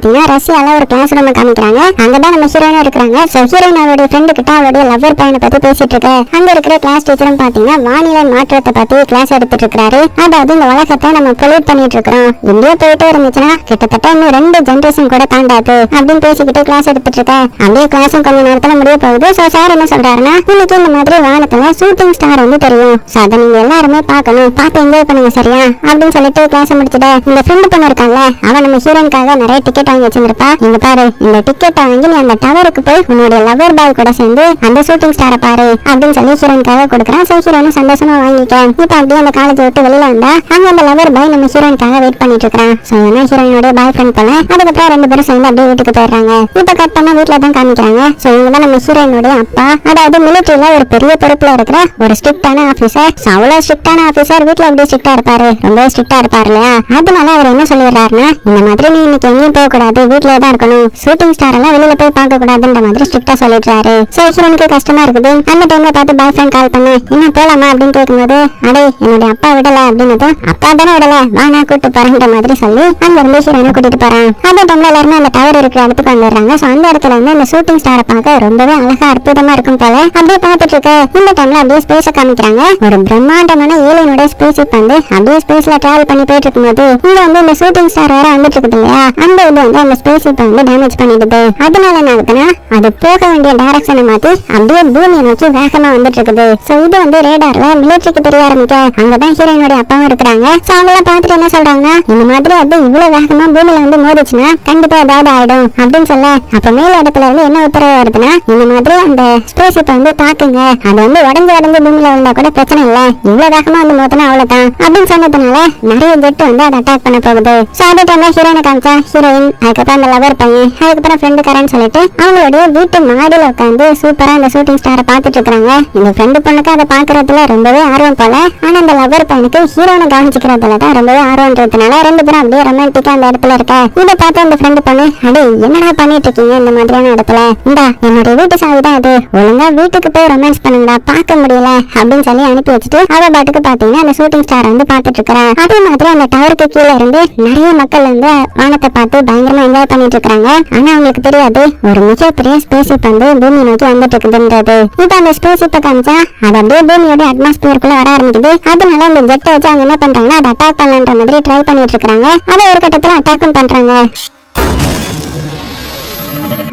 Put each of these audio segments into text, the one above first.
பாத்தீங்கன்னா ரஷ்யால ஒரு class room காமிக்கிறாங்க. அங்கதான் நம்ம ஹீரோயினா இருக்காங்க. சோ ஹீரோயின் அவருடைய ஃப்ரெண்டு கிட்ட அவருடைய லவ்வர் பையனை பத்தி பேசிட்டு இருக்க. அங்க இருக்கிற கிளாஸ் டீச்சரும் பாத்தீங்கன்னா வானிலை மாற்றத்தை பத்தி கிளாஸ் எடுத்துட்டு இருக்காரு. அதாவது இந்த உலகத்தை நம்ம பொல்யூட் பண்ணிட்டு இருக்கோம், இப்படியே போயிட்டே இருந்துச்சுன்னா கிட்டத்தட்ட இன்னும் 2 ஜெனரேஷன் கூட தாண்டாது அப்படின்னு பேசிக்கிட்டு கிளாஸ் எடுத்துட்டு இருக்க. அப்படியே கிளாஸும் கொஞ்ச நேரத்துல முடிய போகுது. சோ சார் என்ன சொல்றாருன்னா, இன்னைக்கு இந்த மாதிரி வானத்துல ஷூட்டிங் ஸ்டார் வந்து தெரியும், சோ அதை நீங்க எல்லாருமே பார்க்கணும், பார்த்து என்ஜாய் பண்ணுங்க சரியா அப்படின்னு சொல்லிட்டு கிளாஸ் முடிச்சுட்டு இந்த ஃப்ரெண்ட் பண்ண இருக்காங்க. அவன் நம்ம ஹீரோயின்காக நிறைய டிக்கெட் வாங்கி வச்சிருப்பா. இங்க பாரு, இந்த டிக்கெட் வாங்கி நீ அந்த டவருக்கு போய் உன்னோட லவர் பாய் கூட சேர்ந்து அந்த ஷூட்டிங் ஸ்டாரை பாரு அப்படின்னு சொல்லி ஹீரோயின்காக கொடுக்குறான். சோ ஹீரோயின் சந்தோஷமா வாங்கிக்க. இப்ப அப்படியே அந்த காலேஜ் விட்டு வெளியில வந்தா அங்க அந்த லவர் பாய் நம்ம ஹீரோயின்காக வெயிட் பண்ணிட்டு இருக்கான். சோ என்ன ஹீரோயினோட பாய் ஃப்ரெண்ட் போல. அதுக்கப்புறம் 2 பேரும் சேர்ந்து அப்படியே வீட்டுக்கு போயிடுறாங்க. இப்ப கட் பண்ணா வீட்டுல தான் காமிக்கிறாங்க. சோ இவங்க தான் நம்ம ஹீரோயினோட அப்பா. அதாவது மிலிட்டரியில ஒரு பெரிய பொறுப்புல இருக்கிற ஒரு ஸ்ட்ரிக்டான ஆபீசர். அவ்வளவு ஸ்ட்ரிக்டான ஆபீசர் வீட்டுல எப்படி ஸ்ட்ரிக்டா இருப்பாரு, ரொம்ப ஸ்ட்ரிக்டா இருப்பாரு இல்லையா. அதனால அவர் என்ன சொல்லிடுறாருன்னா, இந்த மாதிரி நீ இன்னைக்கு எங்கேயும் போக கூடாது, வீட்டுல தான் இருக்கணும், ஷூட்டிங் ஸ்டார் எல்லாம் வெளியில போய் பார்க்க கூடாதுன்ற மாதிரி ஸ்ட்ரிக்டா சொல்லிடுறாரு. சோ ஹீரோனுக்கு கஷ்டமா இருக்குது. அந்த டைம்ல பார்த்து பாய் ஃப்ரெண்ட் கால் பண்ணு, என்ன போலாமா அப்படின்னு கேட்கும்போது, அடே என்னுடைய அப்பா விடல அப்படின்னு, அப்பா தானே விடல, வா நான் கூட்டு போறேன்ற மாதிரி சொல்லி அங்க இருந்து ஹீரோனை கூட்டிட்டு போறான். அந்த டைம்ல எல்லாருமே அந்த டவர் இருக்கிற இடத்துக்கு வந்துடுறாங்க. சோ அந்த இடத்துல இருந்து இந்த ஷூட்டிங் ஸ்டாரை பார்க்க ரொம்பவே அழகா அற்புதமா இருக்கும் போல அப்படியே பார்த்துட்டு இருக்க. இந்த டைம்ல அப்படியே ஸ்பேஸ காமிக்கிறாங்க. ஒரு பிரம்மாண்டமான ஏலியனோட ஸ்பேஸ் ஷிப் வந்து அப்படியே ஸ்பேஸ்ல டிராவல் பண்ணி போயிட்டு இருக்கும்போது இங்க வந்து இந்த ஷூட்டிங் ஸ்டார் வேற வந்துட்டு இருக்குது இல்லையா, அந்த இது வந்து அந்த ஸ்பேஸ் ஷிப் வந்து டேமேஜ் பண்ணிடுது. அதனால என்ன ஆகுதுன்னா, அது போக வேண்டிய டைரக்ஷனை மாத்தி அப்படியே பூமியை நோக்கி வேகமா வந்துட்டு இருக்குது. சோ இது வந்து ரேடார்ல மிலிட்டரிக்கு தெரிய ஆரம்பிக்க. அங்கதான் ஹீரோயினோட அப்பாவும் இருக்கிறாங்க. சோ அவங்களாம் பார்த்துட்டு என்ன சொல்றாங்கன்னா, இந்த மாதிரி அது இவ்வளவு வேகமா பூமியில வந்து மோதிச்சுன்னா கண்டிப்பா ஏதாவது ஆயிடும் அப்படின்னு சொல்ல, அப்ப மேல இடத்துல இருந்து என்ன உத்தரவு வருதுன்னா, இந்த மாதிரி அந்த ஸ்பேஸ் ஷிப் வந்து பாக்குங்க, அது வந்து உடஞ்சு பூமியில விழுந்தா கூட பிரச்சனை இல்ல, இவ்வளவு வேகமா வந்து மோத்தினா அவ்வளவுதான் அப்படின்னு சொன்னதுனால நிறைய ஜெட் வந்து அதை அட்டாக் பண்ண போகுது. சோ அதே டைம்ல ஹீரோயினை காமிச்சா ஹீரோயின், அதுக்கப்புறம் அந்த லவர் பையன், அதுக்கப்புறம் ஃப்ரெண்டு காரன்னு சொல்லிட்டு அவங்களுடைய வீட்டு மாடியில உட்காந்து சூப்பரா அந்த ஷூட்டிங் ஸ்டாரை பார்த்துட்டு இருக்காங்க. இந்த ஃப்ரெண்டு பொண்ணுக்கு அதை பாக்குறதுல ரொம்பவே ஆர்வம் போல. ஆனா அந்த லவர் பையனுக்கு ஹீரோனை கவனிச்சுக்கிறதுல தான் ரொம்பவே ஆர்வம்ன்றதுனால 2 பேரும் அப்படியே ரொமான்டிக்கா அந்த இடத்துல இருக்க. இதை பார்த்து அந்த ஃப்ரெண்டு பொண்ணு, அடே என்னடா பண்ணிட்டு இருக்கீங்க இந்த மாதிரியான இடத்துல, இந்தா என்னுடைய வீட்டு சாவிதான் அது, ஒழுங்கா வீட்டுக்கு போய் ரொமான்ஸ் பண்ணுங்கடா, பார்க்க முடியல அப்படின்னு சொல்லி அனுப்பி வச்சுட்டு அவ பாட்டுக்கு பாத்தீங்கன்னா அந்த ஷூட்டிங் ஸ்டார் வந்து பாத்துட்டு இருக்கா. அதே மாதிரி அந்த டவருக்கு கீழே இருந்து நிறைய மக்கள் வந்து வானத்தை பார்த்து பயங்கரமா என்ஜாய் பண்ணிட்டு இருக்காங்க. ஆனா அவங்களுக்கு தெரியாது ஒரு மிகப்பெரிய ஸ்பேஸ் ஷிப் வந்து பூமி நோக்கி வந்துட்டு இருக்குதுன்றது. இப்ப அந்த ஸ்பேஸ் ஷிப்பை காமிச்சா அது அப்படியே பூமியோட அட்மாஸ்பியருக்குள்ள வர ஆரம்பிக்குது. அதனால அந்த ஜெட்டை வச்சு அவங்க என்ன பண்றாங்கன்னா அதை அட்டாக் பண்ணலான்ற மாதிரி ட்ரை பண்ணிட்டு இருக்காங்க. அதை ஒரு கட்டத்துல அட்டாக்கும் பண்றாங்க.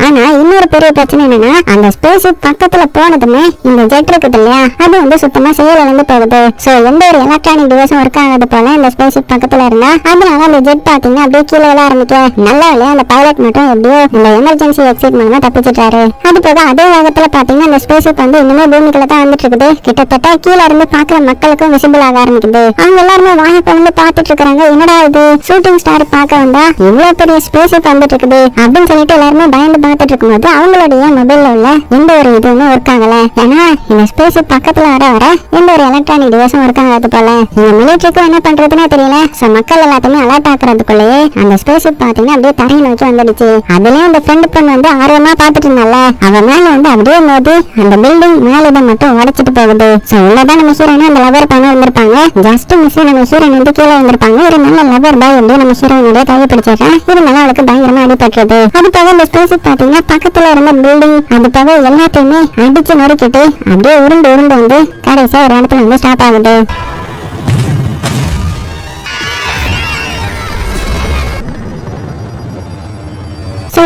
ஆனா இன்னொரு பெரிய பிரச்சனை என்னன்னா, அந்த ஸ்பேஸ் ஷிப் பக்கத்துல போனதுமே இந்த ஜெட் இருக்குது இல்லையா, அது வந்து சுத்தமா செயலிழந்து போகுது. சோ எந்த ஒரு எலக்ட்ரானிக் டிவைஸும் ஒர்க் ஆகாது போல இந்த ஸ்பேஸ் ஷிப் பக்கத்துல இருந்தா, அதனால அந்த ஜெட் பாத்தீங்கன்னா அப்படியே கீழே விழ ஆரம்பிக்க. நல்லா இல்லையா, அந்த பைலட் மட்டும் எப்படியோ இந்த எமர்ஜென்சி எக்ஸிட் மூலமா தப்பிச்சிட்டாரு. அது போக அதே வேகத்துல பாத்தீங்கன்னா அந்த ஸ்பேஸ் ஷிப் வந்து இன்னுமே பூமிக்குள்ள தான் வந்துட்டு இருக்குது. கிட்டத்தட்ட கீழே இருந்து பாக்குற மக்களுக்கும் விசிபிள் ஆக ஆரம்பிக்குது. அவங்க எல்லாருமே வாயை பிளந்து பாத்துட்டு இருக்காங்க, என்னடா இது ஷூட்டிங் ஸ்டார் பார்க்க வந்தா இவ்வளவு பெரிய ஸ்பேஸ் ஷிப் வந்துட்டு இருக்குது அப்படின்னு சொல்லிட்டு எல்லாருமே பயந்து பார்த்துட்டு இருக்கும்போது அவங்களுடைய மொபைல்ல உள்ள எந்த ஒரு இதுவுமே ஒர்க் ஆகல. ஏன்னா இந்த ஸ்பேஸ் பக்கத்துல வர எந்த ஒரு எலக்ட்ரானிக் டிவைஸும் ஒர்க் ஆகாது போல. இந்த மிலிட்டரிக்கும் என்ன பண்றதுன்னே தெரியல. சோ மக்கள் எல்லாத்தையுமே அலர்ட் ஆக்குறதுக்குள்ளேயே அந்த ஸ்பேஸ் பாத்தீங்கன்னா அப்படியே தரையை நோக்கி வந்துடுச்சு. அதுலயும் அந்த ஃப்ரெண்ட் பொண்ணு வந்து ஆர்வமா பாத்துட்டு இருந்தால, அவ மேல வந்து அப்படியே மோதி அந்த பில்டிங் மேலதை மட்டும் உடைச்சிட்டு போகுது. சோ உள்ளதான் நம்ம ஹீரோயின் அந்த லவர் பண்ண வந்திருப்பாங்க. ஜஸ்ட் மிஸ் நம்ம ஹீரோயின் வந்து கீழே வந்திருப்பாங்க. ஒரு நல்ல லவர் பாய் வந்து நம்ம ஹீரோயினுடைய கையை பிடிச்சிருக்கேன். இருந்தாலும் அவளுக்கு பயங்கரமா அடிபட்டுறது. அது போக இந்த ஸ்பேஸ் பாத்தீங்கன்னா பக்கத்துல இருந்த பில்டிங் அது போக எல்லாத்தையுமே அடிச்சு நறுக்கிட்டு அப்படியே உருண்டு வந்து கடைசியா ஒரு இடத்துல வந்து ஸ்டாப் ஆகுது.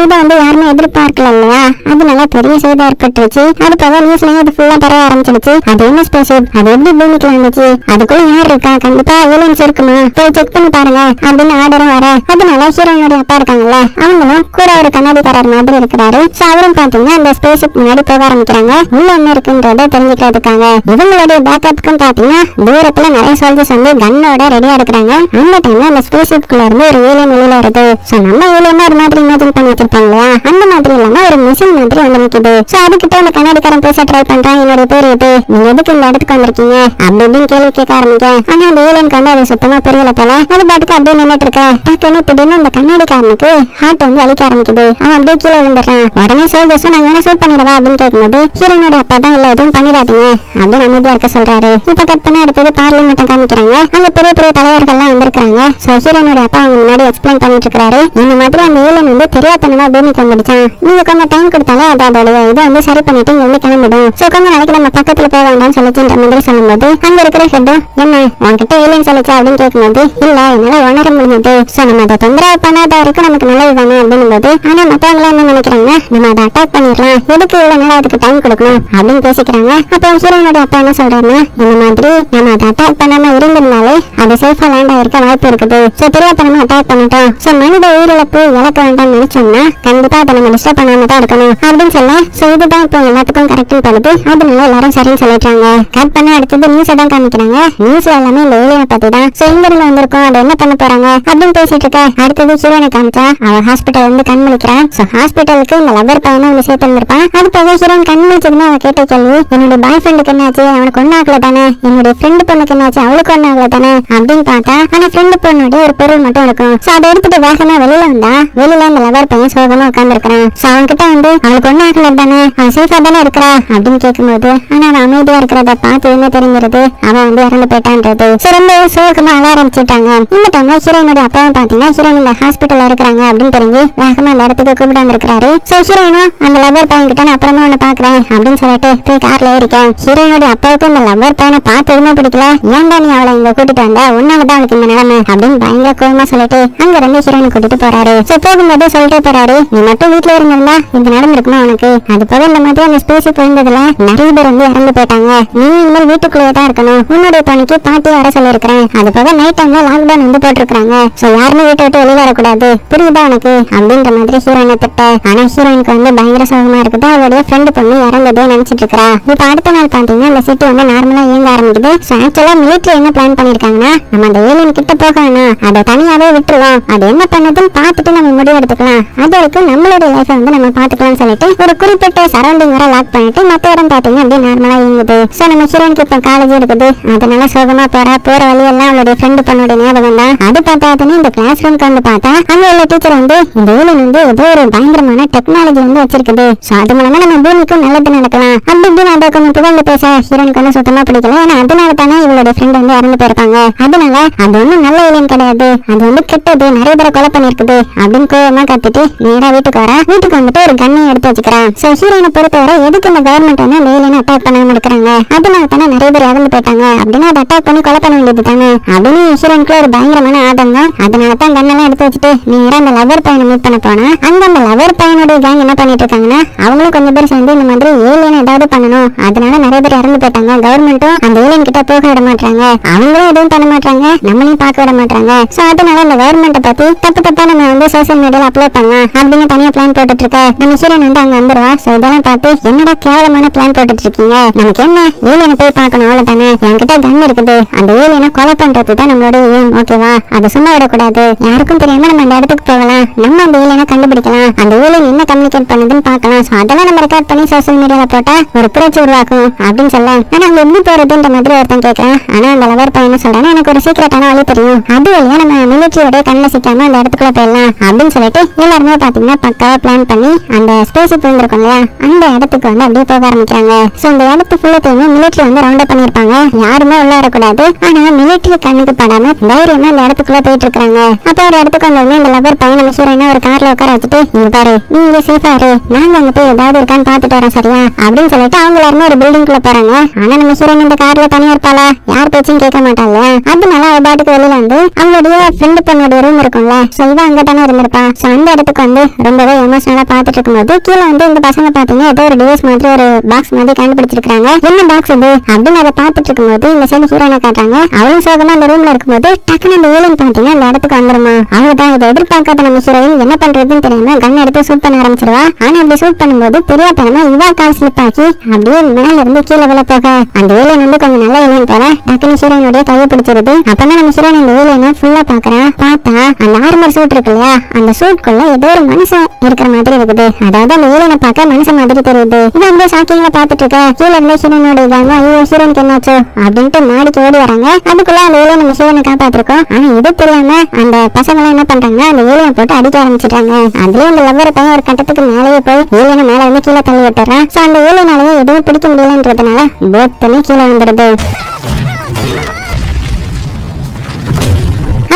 இதை வந்து யாருமே எதிர்பார்க்கல இல்லையா, அதனால பெரிய செய்தி ஏற்பட்டுருச்சு. அது போக நியூஸ்லயும் அது ஃபுல்லா பரவ ஆரம்பிச்சிருச்சு. அது என்ன ஸ்பேஸ் ஷிப், அது எப்படி பூமிக்கு வந்துச்சு, அதுக்குள்ள யார் இருக்கா, கண்டிப்பா ஏலியன்ஸ் இருக்குமா, போய் செக் பண்ணி பாருங்க அப்படின்னு ஆர்டரும் வர. அதனால ஹீரோயினோட அப்பா இருக்காங்கல்ல, அவங்களும் கூட ஒரு கண்ணாடிக்காரர் மாதிரி இருக்கிறாரு. சோ அவரும் பாத்தீங்கன்னா அந்த ஸ்பேஸ் ஷிப் முன்னாடி போக ஆரம்பிக்கிறாங்க, உள்ள என்ன இருக்குன்றத தெரிஞ்சுக்கிறதுக்காக. இவங்களுடைய பேக்கப்புக்கும் பாத்தீங்கன்னா தூரத்துல நிறைய சோல்ஜர்ஸ் வந்து கன்னோட ரெடியா இருக்கிறாங்க. அந்த டைம்ல அந்த ஸ்பேஸ் ஷிப்குள்ள இருந்து ஒரு ஏலியன் வெளியில வருது. சோ நம்ம ஏலியன் ஒரு மாதிரி இமேஜின் பண்ணி வச்சிருப்பாங்க இல்லையா, அந்த மாதிரி இல்லாம ஒரு மிஷின் மாதிரி வந்து நிக்குது. சோ அதுக்கிட்ட அந்த கண்ணாடிக்காரன் பேச ட்ரை பண்றான். என்னோட பேர் இது, நீங்க எதுக்கு இந்த இடத்துக்கு வந்திருக்கீங்க அப்படின்னு கேள்வி கேட்க ஆரம்பிக்க. ஆனா அந்த ஏலியனுக்கு வந்து அது சுத்தமா புரியல போல. அது பாட்டுக்கு அப்படியே நின்னுட்டு இருக்க. டக்குன்னு திடீர்னு அந்த கண்ணாடிக்காரனுக்கு ஹார்ட் வந்து அழிக்க ஆரம்பிக்குது. அவன் அப்படியே கீழே விழுந்துடுறான். உடனே சோல்ஜர்ஸ் நான் வேணா ஷூட் பண்ணிடவா அப்படின்னு கேட்கும்போது ஹீரோனோட அப்பா தான் இல்ல எதுவும் பண்ணிடாதீங்க அப்படின்னு அமைதியா இருக்க சொல்றாரு. இப்ப கட் பண்ண அடுத்தது பார்லிமெண்ட் காமிக்கிறாங்க. அங்க பெரிய பெரிய தலைவர்கள்லாம் வந்திருக்காங்க. சோ ஹீரோனோட அப்பா அவங்க முன்னாடி எக்ஸ்பிளைன் பண்ணிட்டு இருக்காரு. இந்த மாதிரி அந்த ஏலியன் வந்து தெரியாதனமா பூமிக்கு வந்துடுச்சான். நீங்க கொஞ்சம் டைம் கொடுத்தாலே அதோட இதை வந்து சரி பண்ணிட்டு இங்க வந்து கிளம்பிடும். சோ கொஞ்சம் நாளைக்கு நம்ம பக்கத்துல போக வேண்டாம்னு சொல்லிச்சுன்ற மாதிரி சொல்லும்போது அங்க இருக்கிற ஹெட்டும் என்ன உன்கிட்ட ஏலியன் சொல்லிச்சா அப்படின்னு கேட்கும்போது இல்ல என்னால உணர முடிஞ்சது. சோ நம்ம அதை தொந்தரவு பண்ணாத வரைக்கும் நமக்கு நல்லது தானே அப்படின்னு போது ஆனா மத்தவங்க என்ன நினைக்கிறாங்க நம்ம அதை அட்டாக் பண்ணிடலாம் எதுக்கு இவ்வளவு நேரம் அதுக்கு டைம் கொடுக்கணும் அப்படின்னு பேசிக்கிறாங்க. அப்போ ஹீரோனோட அப்பா என்ன சொல்றாருன்னா இந்த மாதிரி நம்ம அதை அட்டாக் பண்ணாம இருந்திருந்தாலே அது சேஃபா லேண்ட் ஆயிருக்க வாய்ப்பு இருக்குது. சோ தெரியாதனமா அட்டாக் பண்ணிட்டோம். சோ மனித உயிரிழப்பு இழக்க வேண்டாம்னு நினைச்சோம்னா கண்டிப்பா அதை நம்ம டிஸ்டர்ப் பண்ணாம தான் இருக்கணும் அப்படின்னு சொல்ல. சோ இதுதான் இப்போ எல்லாத்துக்கும் கரெக்ட்னு படுது. அதனால எல்லாரும் சரின்னு சொல்லிட்டாங்க. கட் பண்ண அடுத்தது நியூஸ் தான் காமிக்கிறாங்க. நியூஸ்ல எல்லாமே இந்த ஏலியனை பத்தி தான். சோ இங்க இருந்து வந்திருக்கோம் அதை என்ன பண்ண போறாங்க அப்படின்னு பேசிட்டு இருக்க. அடுத்தது ஹீரோனை காமிச்சா அவ ஹாஸ்பிட்டல் வந்து கண் முழிக்கிறான். சோ ஹாஸ்பிட்டலுக்கு இந்த லவர் பையனை வந்து சேர்த்து இருந்திருப்பான். அது போக ஹீரோன் கண் முழிச்சதுன்னு அவ கேட்ட கேள்வி என்னோட பாய் ஃப்ரெண்டுக்கு என்னாச்சு அவனுக்கு ஒன்னாகல தானே, என்னுடைய ஃப்ரெண்டு பொண்ணுக்கு என்னாச்சு அவளுக்கு ஒன்னாகல தானே அப்படின்னு பார்த்தா ஆனா ஃப்ரெண்டு பொண்ணுடைய ஒரு பொருள் மட்டும் இருக்கும். சோ அதை எடுத்துட்டு வேகமா வெளியில வந்தா வெளியில இந்த லவர் பையன் சோகமா உட்கார்ந்து இருக்கிறான். சோ அவன் கிட்ட வந்து அவளுக்கு ஒன்னாகல தானே அவன் சேஃபா தானே இருக்கிறா அப்படின்னு கேட்கும்போது ஆனா அவன் அமைதியா இருக்கிறத பார்த்து என்ன தெரிஞ்சிருது அவன் வந்து இறந்து போயிட்டான்றது. சோ ரொம்ப சோகமா அழ ஆரம்பிச்சுட்டாங்க. இந்த டைம்ல ஹீரோயினோட அப்பாவும் பாத்தீங்கன்னா ஹீரோயின் இந்த ஹாஸ்பிட்டல்ல இருக்கிறாங்க அப்படின்னு தெரிஞ்சு வேகமா அந்த இடத்துக்கு கூப்பிட்டு வந்திருக்காரு. சோ ஹீரோயினும் அந்த லவர் பையன் கிட்ட நான் அப்புறமா உன்னை பாக்குறேன் அப்படின்னு சொல்லிட்டு போய் கார்ல ஏறிக்கேன். ஹீரோயினோட அப்பாவுக்கு இந்த லவர் பையனை பார்த்து எதுவுமே பிடிக்கல. ஏன்டா நீ அவளை இங்க கூட்டிட்டு வந்த உன்னாலதான் அவளுக்கு இந்த நிலைமை அப்படின்னு பயங்கர கோவமா சொல்லிட்டு அங்க இருந்து ஹீரோயினை கூட்டிட்டு போறாரு. சோ போகும்போது சொல்லிட்டே போறாரு நீ மட்டும் வீட்டுல இருந்திருந்தா இது நடந்திருக்குமா உனக்கு. அது போக இந்த மாதிரி அந்த ஸ்பேஸ் போயிருந்ததுல நிறைய பேர் வந்து இறந்து போயிட்டாங்க. நீ இனிமேல் வீட்டுக்குள்ளேயே தான் இருக்கணும். உன்னுடைய பணிக்கு பாட்டி வர சொல்லிருக்கிறேன். அது போக நைட் டைம்ல லாக்டவுன் வந்து போட்டிருக்காங்க. சோ யாருமே வீட்டை விட்டு வெளியே வரக்கூடாது புரியுதா உனக்கு அப்படின்ற மாதிரி ஹீரோயினை திட்ட. ஆனா ஹீரோயினுக்கு வந்து பயங்கர சோகமா இருக்குது. அவளுடைய ஃப்ரெண்டு பொண்ணு இறந்ததே நினைச்சிட்டு இருக்கா. இப்ப அடுத்த நாள் பாத்தீங்கன்னா அந்த சிட்டி வந்து நார்மலா இயங்க ஆரம்பிக்குது. சோ ஆக்சுவலா மிலிட்டரி என்ன பிளான் பண்ணிருக்காங்கன்னா நம்ம அந்த ஏலியன் கிட்ட போக வேணாம் அதை தனியாவே விட்டுருவோம். அது என்ன பண்ணதுன்னு பார்த்துட்டு நம்ம முடிவு எடுத்துக்கலாம். அது வரைக்கும் நம்மளுடைய லைஃபை வந்து நம்ம பாத்துக்கலாம்னு சொல்லிட்டு ஒரு குறிப்பிட்ட சரௌண்டிங் வர லாக் பண்ணிட்டு மத்த இடம் பாத்தீங்கன்னா அப்படியே நார்மலா இயங்குது. சோ நம்ம ஹீரோயினுக்கு இப்ப காலேஜ் இருக்குது. அதனால சோகமா போற வழி எல்லாம் அவளுடைய ஃப்ரெண்டு பொண்ணோட ஞாபகம் தான். அது பார்த்தாதுன்னு இந்த கிளாஸ் ரூம்க்கு வந்து பார்த்தா அங்க உள்ள டீச்சர் வந்து இந்த ஏலியன் வந்து ஏதோ ஒரு பயங்கரமான டெக்னாலஜி வந்து வச்சிருக்குது. சோ அது மூலமா நம்ம பூமிக்கும் நல்லது நடக்கலாம் அப்படி இப்படின்னு அதை கொஞ்சம் புகழ்ந்து பேச ஹீரோயினுக்கு வந்து சுத்தமா பிடிக்கல. ஏன்னா அதனால தானே இவளுடைய ஃப்ரெண்ட் வந்து இறந்து போயிருப்பாங்க. அதனால அது ஒன்னும் நல்ல ஏலியன் கிடையாது, அது வந்து கெட்டது, நிறைய பேரை கொலை பண்ணிருக்குது அப்படின்னு கோவமா கத்திட்டு நேரா வீட்டுக்கு வர. வீட்டுக்கு வந்துட்டு ஒரு கண்ணை எடுத்து வச்சுக்கிறான். சோ ஹீரோயினை பொறுத்தவரை எதுக்கு இந்த கவர்மெண்ட் வந்து அந்த ஏலியனை அட்டாக் பண்ணாம இருக்கிறாங்க, அதனால தானே நிறைய பேர் இறந்து போயிட்டாங்க அப்படின்னு அதை அட்டாக் பண்ணி கொலை பண்ண வேண்டியது தானே அப்படின்னு ஹீரோயினுக்கு ஒரு பயங்கரமான ஆதங்கம். அதனால தான் கண்ணெல்லாம் எடுத்து வச்சுட்டு நேரா அந்த லவர் பையனை மீட் பண்ண போனா அங்க அந்த லவர் பையனுடைய கேங் என்ன பண்ணிட்டு இருக்காங்கன்னா அவங்களும் கொஞ்சம் பேர் சேர்ந்து இந்த மாதிரி ஏலியன் ஏதாவது பண்ணணும், அதனால நிறைய பேர் இறந்து போயிட்டாங்க, கவர்மெண்ட்டும் அந்த ஏலியன் கிட்ட போக விட மாட்டாங்க, அவங்களும் எதுவும் பண்ண மாட்டாங்க, நம்மளையும் பார்க்க விட மாட்டாங்க. சோ அதனால அந்த கவர்மெண்ட்டை பத்தி தப்பா நம்ம வந்து சோசியல் மீடியால அப்லோட் பண்ணலாம் அப்படின்னு தனியா பிளான் போட்டுட்டு இருக்க. நம்ம ஹீரோயின் வந்து அங்க வந்துருவா. சோ இதெல்லாம் பார்த்து என்னடா கேவலமான பிளான் போட்டுட்டு இருக்கீங்க, நமக்கு என்ன ஏலியனை போய் பார்க்கணும் அவ்வளவுதானே, என்கிட்ட கன் இருக்குது, அந்த ஏலியனை கொலை பண்றது தான் நம்மளோட ஏம் ஓகேவா, அதை சும்மா விடக்கூடாது, யாருக்கும் தெரியாம நம்ம அந்த இடத்துக்கு போகலாம், நம்ம அந்த ஏலியனை கண்டுபிடிக்கலாம், அந்த ஏலியன் என்ன கம்யூனிகேட் பண்ணுதுன்னு பார்க்கலாம். சோ அதெல்லாம் நம்ம ரெக்கார்ட் பண்ணி சோசியல் மீடியால போட்டா ஒரு புரட்சி உருவாக்கும் அப்படின்னு சொல்ல. ஆனா அங்க எப்படி போறதுன்ற மாதிரி ஒருத்தன் கேட்கறான். ஆனா அந்த லவர் பையன் சொல்றான் எனக்கு ஒரு சீக்கிரட்டான வழி தெரியும், அது வழியா நம்ம மிலிட்டரியோட கண்ணில் சிக்காம அந்த இடத்துக்குள்ள போயிடலாம் அப்படின்னு சொல்லிட்டு எல்லாருமே பாத்தீங்கன்னா பக்காவா பிளான் பண்ணி அந்த ஸ்பேஸ் போயிருக்கும் இல்லையா அந்த இடத்துக்கு வந்து அப்படியே போக ஆரம்பிக்கிறாங்க. சோ இந்த இடத்து ஃபுல்லத்தையுமே மிலிட்டரி வந்து ரவுண்ட் அப் பண்ணிருப்பாங்க, யாருமே உள்ள வரக்கூடாது. ஆனா மிலிட்டரி கண்ணுக்கு படாம தைரியமா அந்த இடத்துக்குள்ள போயிட்டு இருக்காங்க. அப்ப ஒரு இடத்துக்கு வந்தோடனே இந்த லவர் பையன் நம்ம ஹீரோயினை ஒரு கார்ல உட்கார வச்சுட்டு நீங்க பாரு நீ இங்க சேஃபா இரு, நாங்க அங்க போய் ஏதாவது இருக்கான்னு பாத்துட்டு வரோம் சரியா அப்படின்னு சொல்லிட்டு அவங்க எல்லாருமே ஒரு பில்டிங்குள்ள போறாங்க. ஆனா நம்ம ஹீரோயின் இந்த கார்ல தனியா இருப்பாளா, யார் பேச்சும் கேட்க மாட்டாங்க. அதனால அவ பாட்டுக்கு வெளியில வந்து அவங்களுடைய ஃப்ரெண்டு பொண்ணோட ரூம் இருக்கும்ல, சோ இவ அங்க தானே இருந்திருப்பா. சோ அந்த இடத்துக்கு வந்து ரொம்பவே எமோஷனலா பாத்துட்டு இருக்கும்போது கீழே வந்து இந்த பசங்க பாத்தீங்கன்னா ஏதோ ஒரு டிவைஸ் மாதிரி ஒரு பாக்ஸ் மாதிரி கண்டுபிடிச்சிருக்காங்க. என்ன பாக்ஸ் இது அப்படின்னு அதை பாத்துட்டு இருக்கும்போது இந்த சைடு ஹீரோயினை காட்டுறாங்க. அவளும் சோகமா அந்த ரூம்ல இருக்கும்போது டக்குனு அந்த ஏலியன் பாத்தீங்கன்னா அந்த இடத்துக்கு வந்துருமா. அவங்கதான் இதை எதிர்பார்க்காத நம்ம ஹீரோயின் என்ன பண்றதுன்னு தெரியாம கன் எடுத்து சூட் பண்ண ஆரம்பிச்சிருவா. ஆனா அப்படி சூட் பண்ணும்போது தெரியாதனமா இவா கால் ஸ்லிப் ஆக்கி அப்படியே மேல இருந்து கீழே விழ போக அந்த ஏலியன் வந்து கொஞ்சம் நல்ல ஏலியன் போல டக்குனு ஹீரோயினுடைய கையை பிடிச்சிருது. அப்பதான் நம்ம ஹீரோயின் அந்த ஏலியனை ஃபுல்லா பாக்குறா. பார்த்தா அந்த ஆர்மர் சூட் இருக்கு இல்லையா அந்த சூட்குள்ள ஏதோ ஒரு மனுஷன் இருக்கிற மாதிரி இருக்குது. அதாவது அந்த ஏலியனை பார்க்க மனுஷன் மாதிரி தெரியுது. இது வந்து ஷாக்கிங்கா பாத்துட்டு இருக்க கீழே இருந்து ஹீரோனோட இதாங்க ஐயோ ஹீரோனுக்கு என்னாச்சோ அப்படின்ட்டு மாடிக்கு ஓடி வராங்க. அதுக்குள்ள அந்த ஏலியன் நம்ம ஹீரோனை காப்பாத்திருக்கோம். ஆனா இது தெரியாம அந்த பசங்க எல்லாம் என்ன பண்றாங்கன்னா அந்த ஏலியனை போட்டு அடிக்க ஆரம்பிச்சிட்டாங்க. அதுலயும் அந்த லவ்வர் பையன் ஒரு கட்டத்துக்கு மேலேயே போய் ஏலியனை மேல வந்து கீழே தள்ளி விட்டுறான். சோ அந்த ஏலியனாலேயே எதுவும் பிடிக்க முடியலன்றதுனால போத்தனே கீழே வந்துடுது.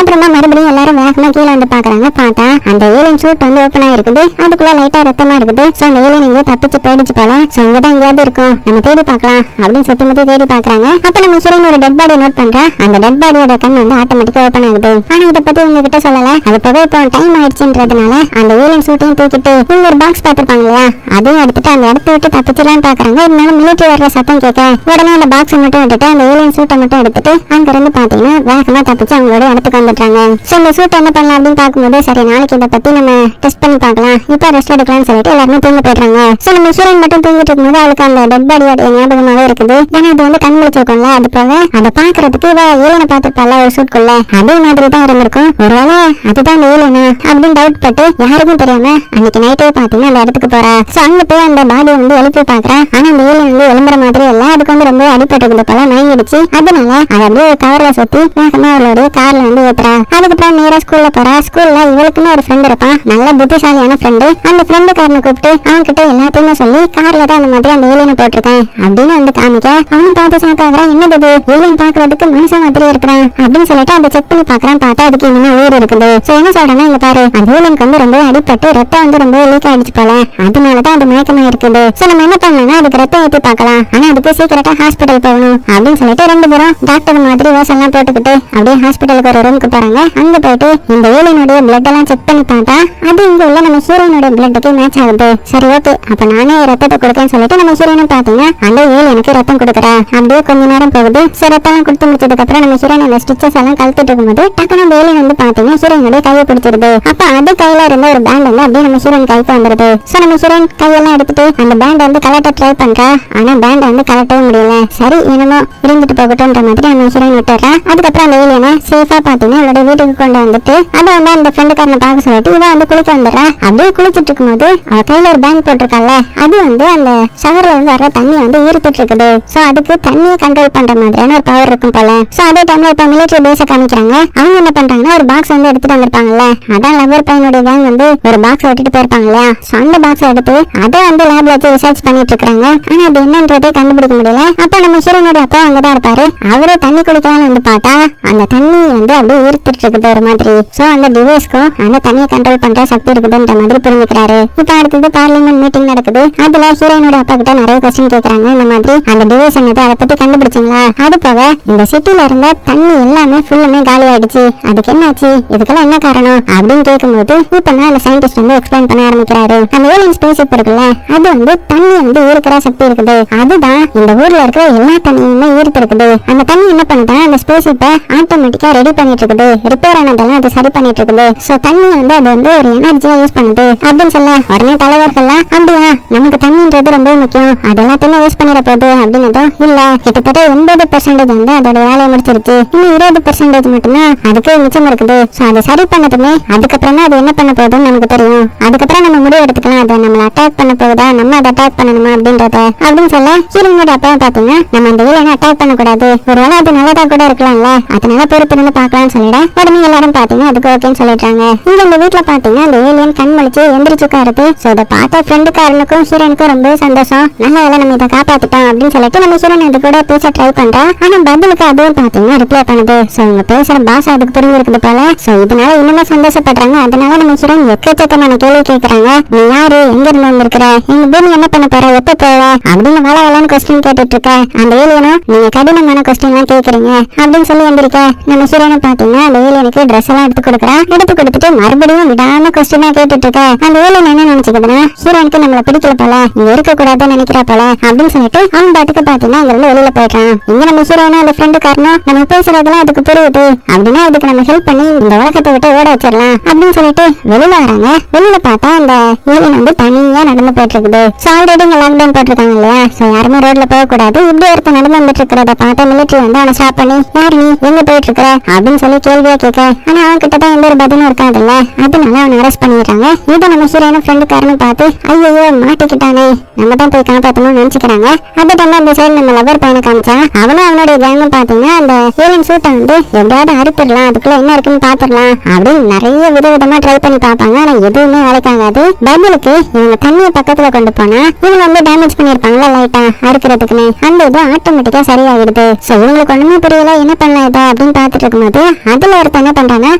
அப்புறமா மறுபடியும் எல்லாரும் வேகமா கீழே வந்து பாக்குறாங்க. பார்த்தா அந்த ஏலியன் சூட் வந்து ஓப்பன் ஆயிருக்குது. அதுக்குள்ள லைட்டா ரத்தமா இருக்குது. சோ அந்த ஏலியன் இங்கே தப்பிச்சு போயிடுச்சு போல. சோ இங்கதான் எங்கேயாவது இருக்கும், நம்ம தேடி பாக்கலாம் அப்படின்னு சுத்தி முத்தி தேடி பாக்குறாங்க. அப்ப நம்ம ஹீரோயின் ஒரு டெட் பாடி நோட் பண்றா. அந்த டெட் பாடியோட கண் வந்து ஆட்டோமேட்டிக்கா ஓப்பன் ஆகுது. ஆனா இதை பத்தி உங்ககிட்ட சொல்லல. அது போக இப்போ டைம் ஆயிடுச்சுன்றதுனால அந்த ஏலியன் சூட்டையும் தூக்கிட்டு இவங்க ஒரு பாக்ஸ் பாத்துருப்பாங்க இல்லையா, அதையும் எடுத்துட்டு அந்த இடத்த விட்டு தப்பிச்சுலாம் பாக்குறாங்க. இருந்தாலும் மிலிட்டரி வர்ற சத்தம் கேட்க உடனே அந்த பாக்ஸை மட்டும் விட்டுட்டு அந்த ஏலியன் சூட்டை மட்டும் எடுத்துட்டு அங்க இருந்து பாத்தீங்கன்னா வேகமா தப்பிச்சு அவங்களோட இடத்துக்கு வந்துட்டாங்க. சோ இந்த சூட் என்ன பண்ணலாம் அப்படின்னு பாக்கும்போது சரி நாளைக்கு இதை பத்தி நம்ம டெஸ்ட் பண்ணி பார்க்கலாம், இப்ப ரெஸ்ட் எடுக்கலாம்னு சொல்லிட்டு எல்லாருமே தூங்க போயிடுறாங்க. சோ நம்ம ஹீரோயின் மட்டும் தூங்கிட்டு இருக்கும்போது அவளுக்கு அந்த டெட் பாடியோட ஞாபகமாவே இருக்குது. ஏன்னா அது வந்து கண் முடிச்சிருக்கோம்ல, அது போக அதை பாக்குறதுக்கு இவ ஏலியனை பார்த்துப்பால ஒரு சூட்குள்ள அதே மாதிரி தான் இருந்திருக்கும். ஒருவேளை அதுதான் அந்த ஏலியனா அப்படின்னு டவுட் பட்டு யாருக்கும் தெரியாம அன்னைக்கு நைட்டே பாத்தீங்கன்னா அந்த இடத்துக்கு போறா. சோ அங்க போய் அந்த பாடியை வந்து எழுப்பி பாக்குறா. ஆனா அந்த ஏலியன் வந்து எழும்புற மாதிரி இல்ல, அதுக்கு வந்து ரொம்ப அடிப்பட்டது போல மயங்கிடுச்சு. அதனால அதை அப்படியே கவர்ல சுத்தி வேகமா அவளோட கார்ல வந்து ஏத்துறா. அதுக்கப்புறம் நேரா ஸ்கூல்ல போறா. ஸ்கூல்ல இவளுக்குன்னு ஒரு ஃப்ரெண்ட் இருப்பான், நல்ல புத்திசாலியான ஃப்ரெண்டு. அந்த ஃப்ரெண்டு காரனை கூப்பிட்டு அவன் கிட்ட எல்லாத்தையுமே சொல்லி கார்ல தான் அந்த மாதிரி அந்த ஏலியனை போட்டிருக்கேன் அப்படின்னு வந்து காமிக்க அவனும் பார்த்து சாக்காகிறான். என்னது ஏலியன் பாக்குறதுக்கு மனுஷன் மாதிரி இருக்கிறான் அப்படின்னு சொல்லிட்டு அதை செக் பண்ணி பாக்குறான். பார்த்தா அதுக்கு இன்னும் உயிர் இருக்குது. சோ என்ன சொல்றேன்னா இங்க பாரு அந்த ஏலியனுக்கு வந்து ரொம்ப அடிப்பட்டு ரத்தம் வந்து ரொம்ப லீக் ஆயிடுச்சு போல, அதனாலதான் அது மயக்கமா இருக்குது. சோ நம்ம என்ன பண்ணலாம், அதுக்கு ரத்தம் ஏற்றி பார்க்கலாம், ஆனா அதுக்கு சீக்கிரட்டா ஹாஸ்பிட்டல் போகணும் அப்படின்னு சொல்லிட்டு ரெண்டு பேரும் டாக்டர் மாதிரி வேஷம் எல்லாம் போட்டுக்கிட்டு அப்படியே ஹாஸ்பிட்டலுக்கு ஒரு ரூமுக்கு போறாங்க. அங்க போயிட்டு இந்த ஏலியனுடைய பிளட் எல்லாம் செக் பண்ணி பார்த்தா அது இங்க உள்ள நம்ம ஹீரோயினுடைய பிளட்டுக்கு மேட்ச் ஆகுது. சரி ஓகே அப்ப நானே ரத்தத்தை கொடுக்கேன்னு சொல்லிட்டு நம்ம ஹீரோயினும் பாத்தீங்கன்னா அந்த ஏலியனுக்கு ரத்தம் கொடுக்குறா. அப்படியே கொஞ்ச நேரம் போகுது. சரி ரத்தம் கொடுத்து முடிச்சதுக்கு அப்புறம் நம்ம ஹீரோயின் அந்த ஸ்டிச்சஸ் எல்லாம் கழுத்துட்டு இருக்கும்போது டக்குனு அந்த ஏலியன் வந்து பாத்தீங்கன்னா ஹீரோயினுடைய கையை பிடிச்சிருது. அப்ப அது கையில இருந்த ஒரு பேண்ட் வந்து அப்படியே நம்ம ஹீரோயின் கைக்கு வந்துருது. சோ நம்ம ஹீரோயின் கையெல்லாம் எடுத்துட்டு அந்த பேண்ட் வந்து கலட்ட ட்ரை பண்றா. ஆனா பேண்ட் வந்து கலட்டவே முடியல. சரி என்னமோ இருந்துட்டு போகட்டும்ன்ற மாதிரி நம்ம ஹீரோயின் விட்டுறா. அதுக்கப்புறம் அந்த ஏலியனை சேஃபா பாத்தீங்கன்னா அவளோட வீட்டுக்கு கொண்டு வந்துட்டு அதை வந்து அந்த ஃப்ரெண்டுக்காரனை பார்க்க சொல்லிட்டு இவன் வந்து குளிக்க வந்துடுறா. அப்படியே குளிச்சிட்டு இருக்கும்போது அவ கையில ஒரு பேண்ட் போட்டிருக்கால, அது வந்து அந்த ஷவர்ல இருந்து வர்ற தண்ணி வந்து ஈர்த்துட்டு இருக்குது. சோ அதுக்கு தண்ணியை கண்ட்ரோல் பண்ற மாதிரியான ஒரு பவர் இருக்கும் போல. சோ அதே டைம்ல இப்ப மிலிட்டரி பேஸ காமிக்கிறாங்க. அவங்க என்ன பண்றாங்கன்னா ஒரு பாக்ஸ் வந்து எடுத்துட்டு வந்திருப்பாங்கல்ல, அதான் லவர் பையனுடைய கேங் வந்து ஒரு பாக்ஸ் விட்டுட்டு போயிருப்பாங்க இல்லையா. சோ அந்த பாக்ஸ் எடுத்து அதை வந்து லேப்ல வச்சு ரிசர்ச் பண்ணிட்டு இருக்காங்க. ஆனா அது என்னன்றதே கண்டுபிடிக்க முடியல. அப்ப நம்ம ஹீரோனோட அப்பா அங்கதான் இருப்பாரு. அவரு தண்ணி குடிக்கலாம்னு வந்து பார்த்தா அந்த தண்ணி வந்து அப்படியே ஈர்த்துட்டு இருக்குது ஒரு மாதிரி. சோ அந்த டிவைஸ்க்கும் அந்த தண்ணியை கண்ட்ரோல் பண்ற சக்தி இருக்குதுன்ற மாதிரி புரிஞ்சுக்கிறாரு. இப்ப அடுத்தது பார்லிமெண்ட் மீட்டிங் நடக்குது. அதுல ஹீரோயினோட அப்பா கிட்ட நிறைய கொஸ்டின் கேக்குறாங்க. இந்த மாதிரி அந்த டிவைஸ் என்னது, அதை பத்தி கண்டுபிடிச்சீங்களா, அது போக இந்த சிட்டில இருந்த தண்ணி எல்லாமே ஃபுல்லுமே காலி ஆயிடுச்சு, அதுக்கு என்னாச்சு, இதுக்கெல்லாம் என்ன காரணம் அப்படின்னு கேட்கும்போது இப்ப நான் அந்த சயின்டிஸ்ட் வந்து எக்ஸ்பிளைன் பண்ண ஆரம்பிக்கிறாரு. அந்த ஏலியன் ஸ்பேஸ்ஷிப் இருக்குல்ல, அது வந்து தண்ணி வந்து ஈர்க்கிற சக்தி இருக்குது. அதுதான் இந்த ஊர்ல இருக்கிற எல்லா தண்ணியுமே ஈர்த்து இருக்குது. அந்த தண்ணி என்ன பண்ணுதா அந்த ஸ்பேஸ்ஷிப்பை ஆட்டோமேட்டிக்கா ரெடி பண்ணிட்டு இருக்குது. ரிப்பேர் ஆனதெல்லாம் அது சரி பண்ணிட்டு இருக்குது. சோ தண்ணி வந்து அது வந்து ஒரு எனர்ஜியா யூஸ் பண்ணுது அப்படின்னு சொல்ல உடனே தலைவர்கள்லாம் அப்படியா நமக்கு தண்ணின்றது ரொம்ப முக்கியம், அது எல்லாத்தையுமே யூஸ் பண்ணிட போகுது அப்படின்னதும் இல்ல கிட்டத்தட்ட 80% வந்து அதோட வேலையை முடிச்சிருச்சு, இன்னும் 20% மட்டும்தான் அதுக்கு மிச்சம் இருக்குது. சோ அதை சரி பண்ணதுமே அதுக்கப்புறம் தான் அது என்ன பண்ண போகுதுன்னு நமக்கு தெரியும். அதுக்கப்புறம் நம்ம முடிவு எடுத்துக்கலாம் அதை நம்மள அட்டாக் பண்ண போகுதா, நம்ம அதை அட்டாக் பண்ணணுமா அப்படின்றத அப்படின்னு சொல்ல ஹீரோயினோட அப்பா பாத்தீங்கன்னா நம்ம அந்த ஏலியனை அட்டாக் பண்ணக்கூடாது, ஒருவேளை அது நல்லதா கூட இருக்கலாம்ல, அதனால பொறுப்பு இருந்து பாக்கலாம்னு சொல்லிட உடனே எல்லாரும் பாத்தீங்கன்னா அதுக்கு ஓகேன்னு சொல்லிட்டாங்க. இங்க இந்த வீட்டுல பாத்தீங்கன்னா அந்த ஏலியன் கண் முழிச்சு எந்திரிச்சு உட்காருது. சோ இதை பார்த்த ஃப்ரெண்டுக்காரனுக்கும் ஹீரோனுக்கும் ரொம்ப சந்தோஷம், நல்ல வேலை நம்ம இதை காப்பாத்திட்டோம் அப்படின்னு சொல்லிட்டு நம்ம ஹீரோன் அது கூட பேச ட்ரை பண்றா. ஆனா பதிலுக்கு அதுவும் பாத்தீங்கன்னா ரிப்ளை பண்ணுது. சோ இவங்க பேசுற பாஷை அதுக்கு புரிஞ்சிருக்குது போல. சோ இதனால இன்னுமே சந்தோஷப்படுறாங்க. அதனால நம்ம ஹீரோன் எக்கச்சக்கமான கேள்வி கேட்கறாங்க. நீ யாரு, எங்க இருந்து வந்திருக்கிற, எங்க பூமி என்ன பண்ண போற, எப்ப போவ அப்படின்னு வள வளன்னு கொஸ்டின் கேட்டுட்டு இருக்க. அந்த ஏலியனும் நீங்க கடினமான கொஸ்டின் எல்லாம் கேக்குறீங்க அப்படின்னு சொல்லி வந்திருக்க. நம்ம ஹீரோனும் பாத்தீங்கன்னா அந்த ஏலியனுக்கு ட்ரெஸ் எல்லாம் எடுத்து கொடுக்குறா. எடுத்து கொடுத்துட்டு மறுபடியும் விடாம கொஸ்டினா கேட்டுட்டு இருக்க. அந்த ஏலியன் என்ன நினைச்சுக்குதுன்னா ஹீரோனுக்கு நம்மள பிடிக்கல போல, இங்க இருக்க கூடாதுன்னு நினைக்கிறா போல அப்படின்னு சொல்லிட்டு அவன் பாட்டுக்கு பாத்தீங்கன்னா அங்க இருந்து வெளியில போயிட்டான். இங்க நம்ம ஹீரோனும் அந்த ஃப்ரெண்டு காரணம் நம்ம பேசுறதெல்லாம் அதுக்கு புரியுது அப்படின்னா அதுக்கு நம்ம ஹெல்ப் பண்ணி இந்த உலகத்தை விட்டு ஓட வச்சிடலாம் அப்படின்னு சொல்லிட்டு வெளியில வராங்க. வெளியில பார்த்தா அந்த ஏலியன் வந்து தனியா நடந்து போயிட்டு இருக்குது. சோ ஆல்ரெடி இங்க லாக்டவுன் போட்டிருக்காங்க இல்லையா. சோ யாருமே ரோட்ல போக கூடாது. இப்படி ஒருத்தர் நடந்து வந்துட்டு இருக்கிறத பார்த்தா மிலிட்டரி வந்து அவனை ஸ்டாப் பண்ணி யாரு நீ எங்க போயிட்டு இருக்கிற அப்படின்னு சொல்லி கேள்வியா கேட்க, ஆனா அவன் கிட்ட தான் எந்த ஒரு பதிலும் இருக்காதுல்ல, அதனால அவனை அரெஸ்ட் பண்ணிடுறாங்க. இதை நம்ம ஹீரோயின் ஃப்ரெண்டுக்காரன்னு பார்த்து ஐயோ மாட்டிக்கிட்டானே, நம்ம தான் போய் காப்பாற்றணும்னு நினைச்சுக்கிறாங்க. அந்த டைம்ல அந்த சைடு நம்ம லவர் பையனை காமிச்சா அவனும் அவனுடைய கேங்கும் பாத்தீங்கன்னா அந்த ஏலியன் சூட்டை வந்து எப்படியாவது அறுத்துடலாம், அதுக்குள்ள என்ன இருக்குன்னு பாத்துடலாம் அப்படின்னு நிறைய விதவிதமா ட்ரை பண்ணி பார்ப்பாங்க. ஆனா எதுவுமே வேலைக்காகாது. பதிலுக்கு இவங்க தண்ணியை பக்கத்துல கொண்டு போனா இவங்க வந்து டேமேஜ் பண்ணிருப்பாங்களா லைட்டா அறுக்கிறதுக்குன்னு, அந்த இது ஆட்டோமேட்டிக்கா சரியாகிடுது. சோ இவங்களுக்கு ஒண்ணுமே புரியல, என்ன பண்ணலாம் இதை அப்படின்னு பாத்துட்டு இருக்கும்போது அதுல ஒருத்தர் என்ன பண்றாங்க,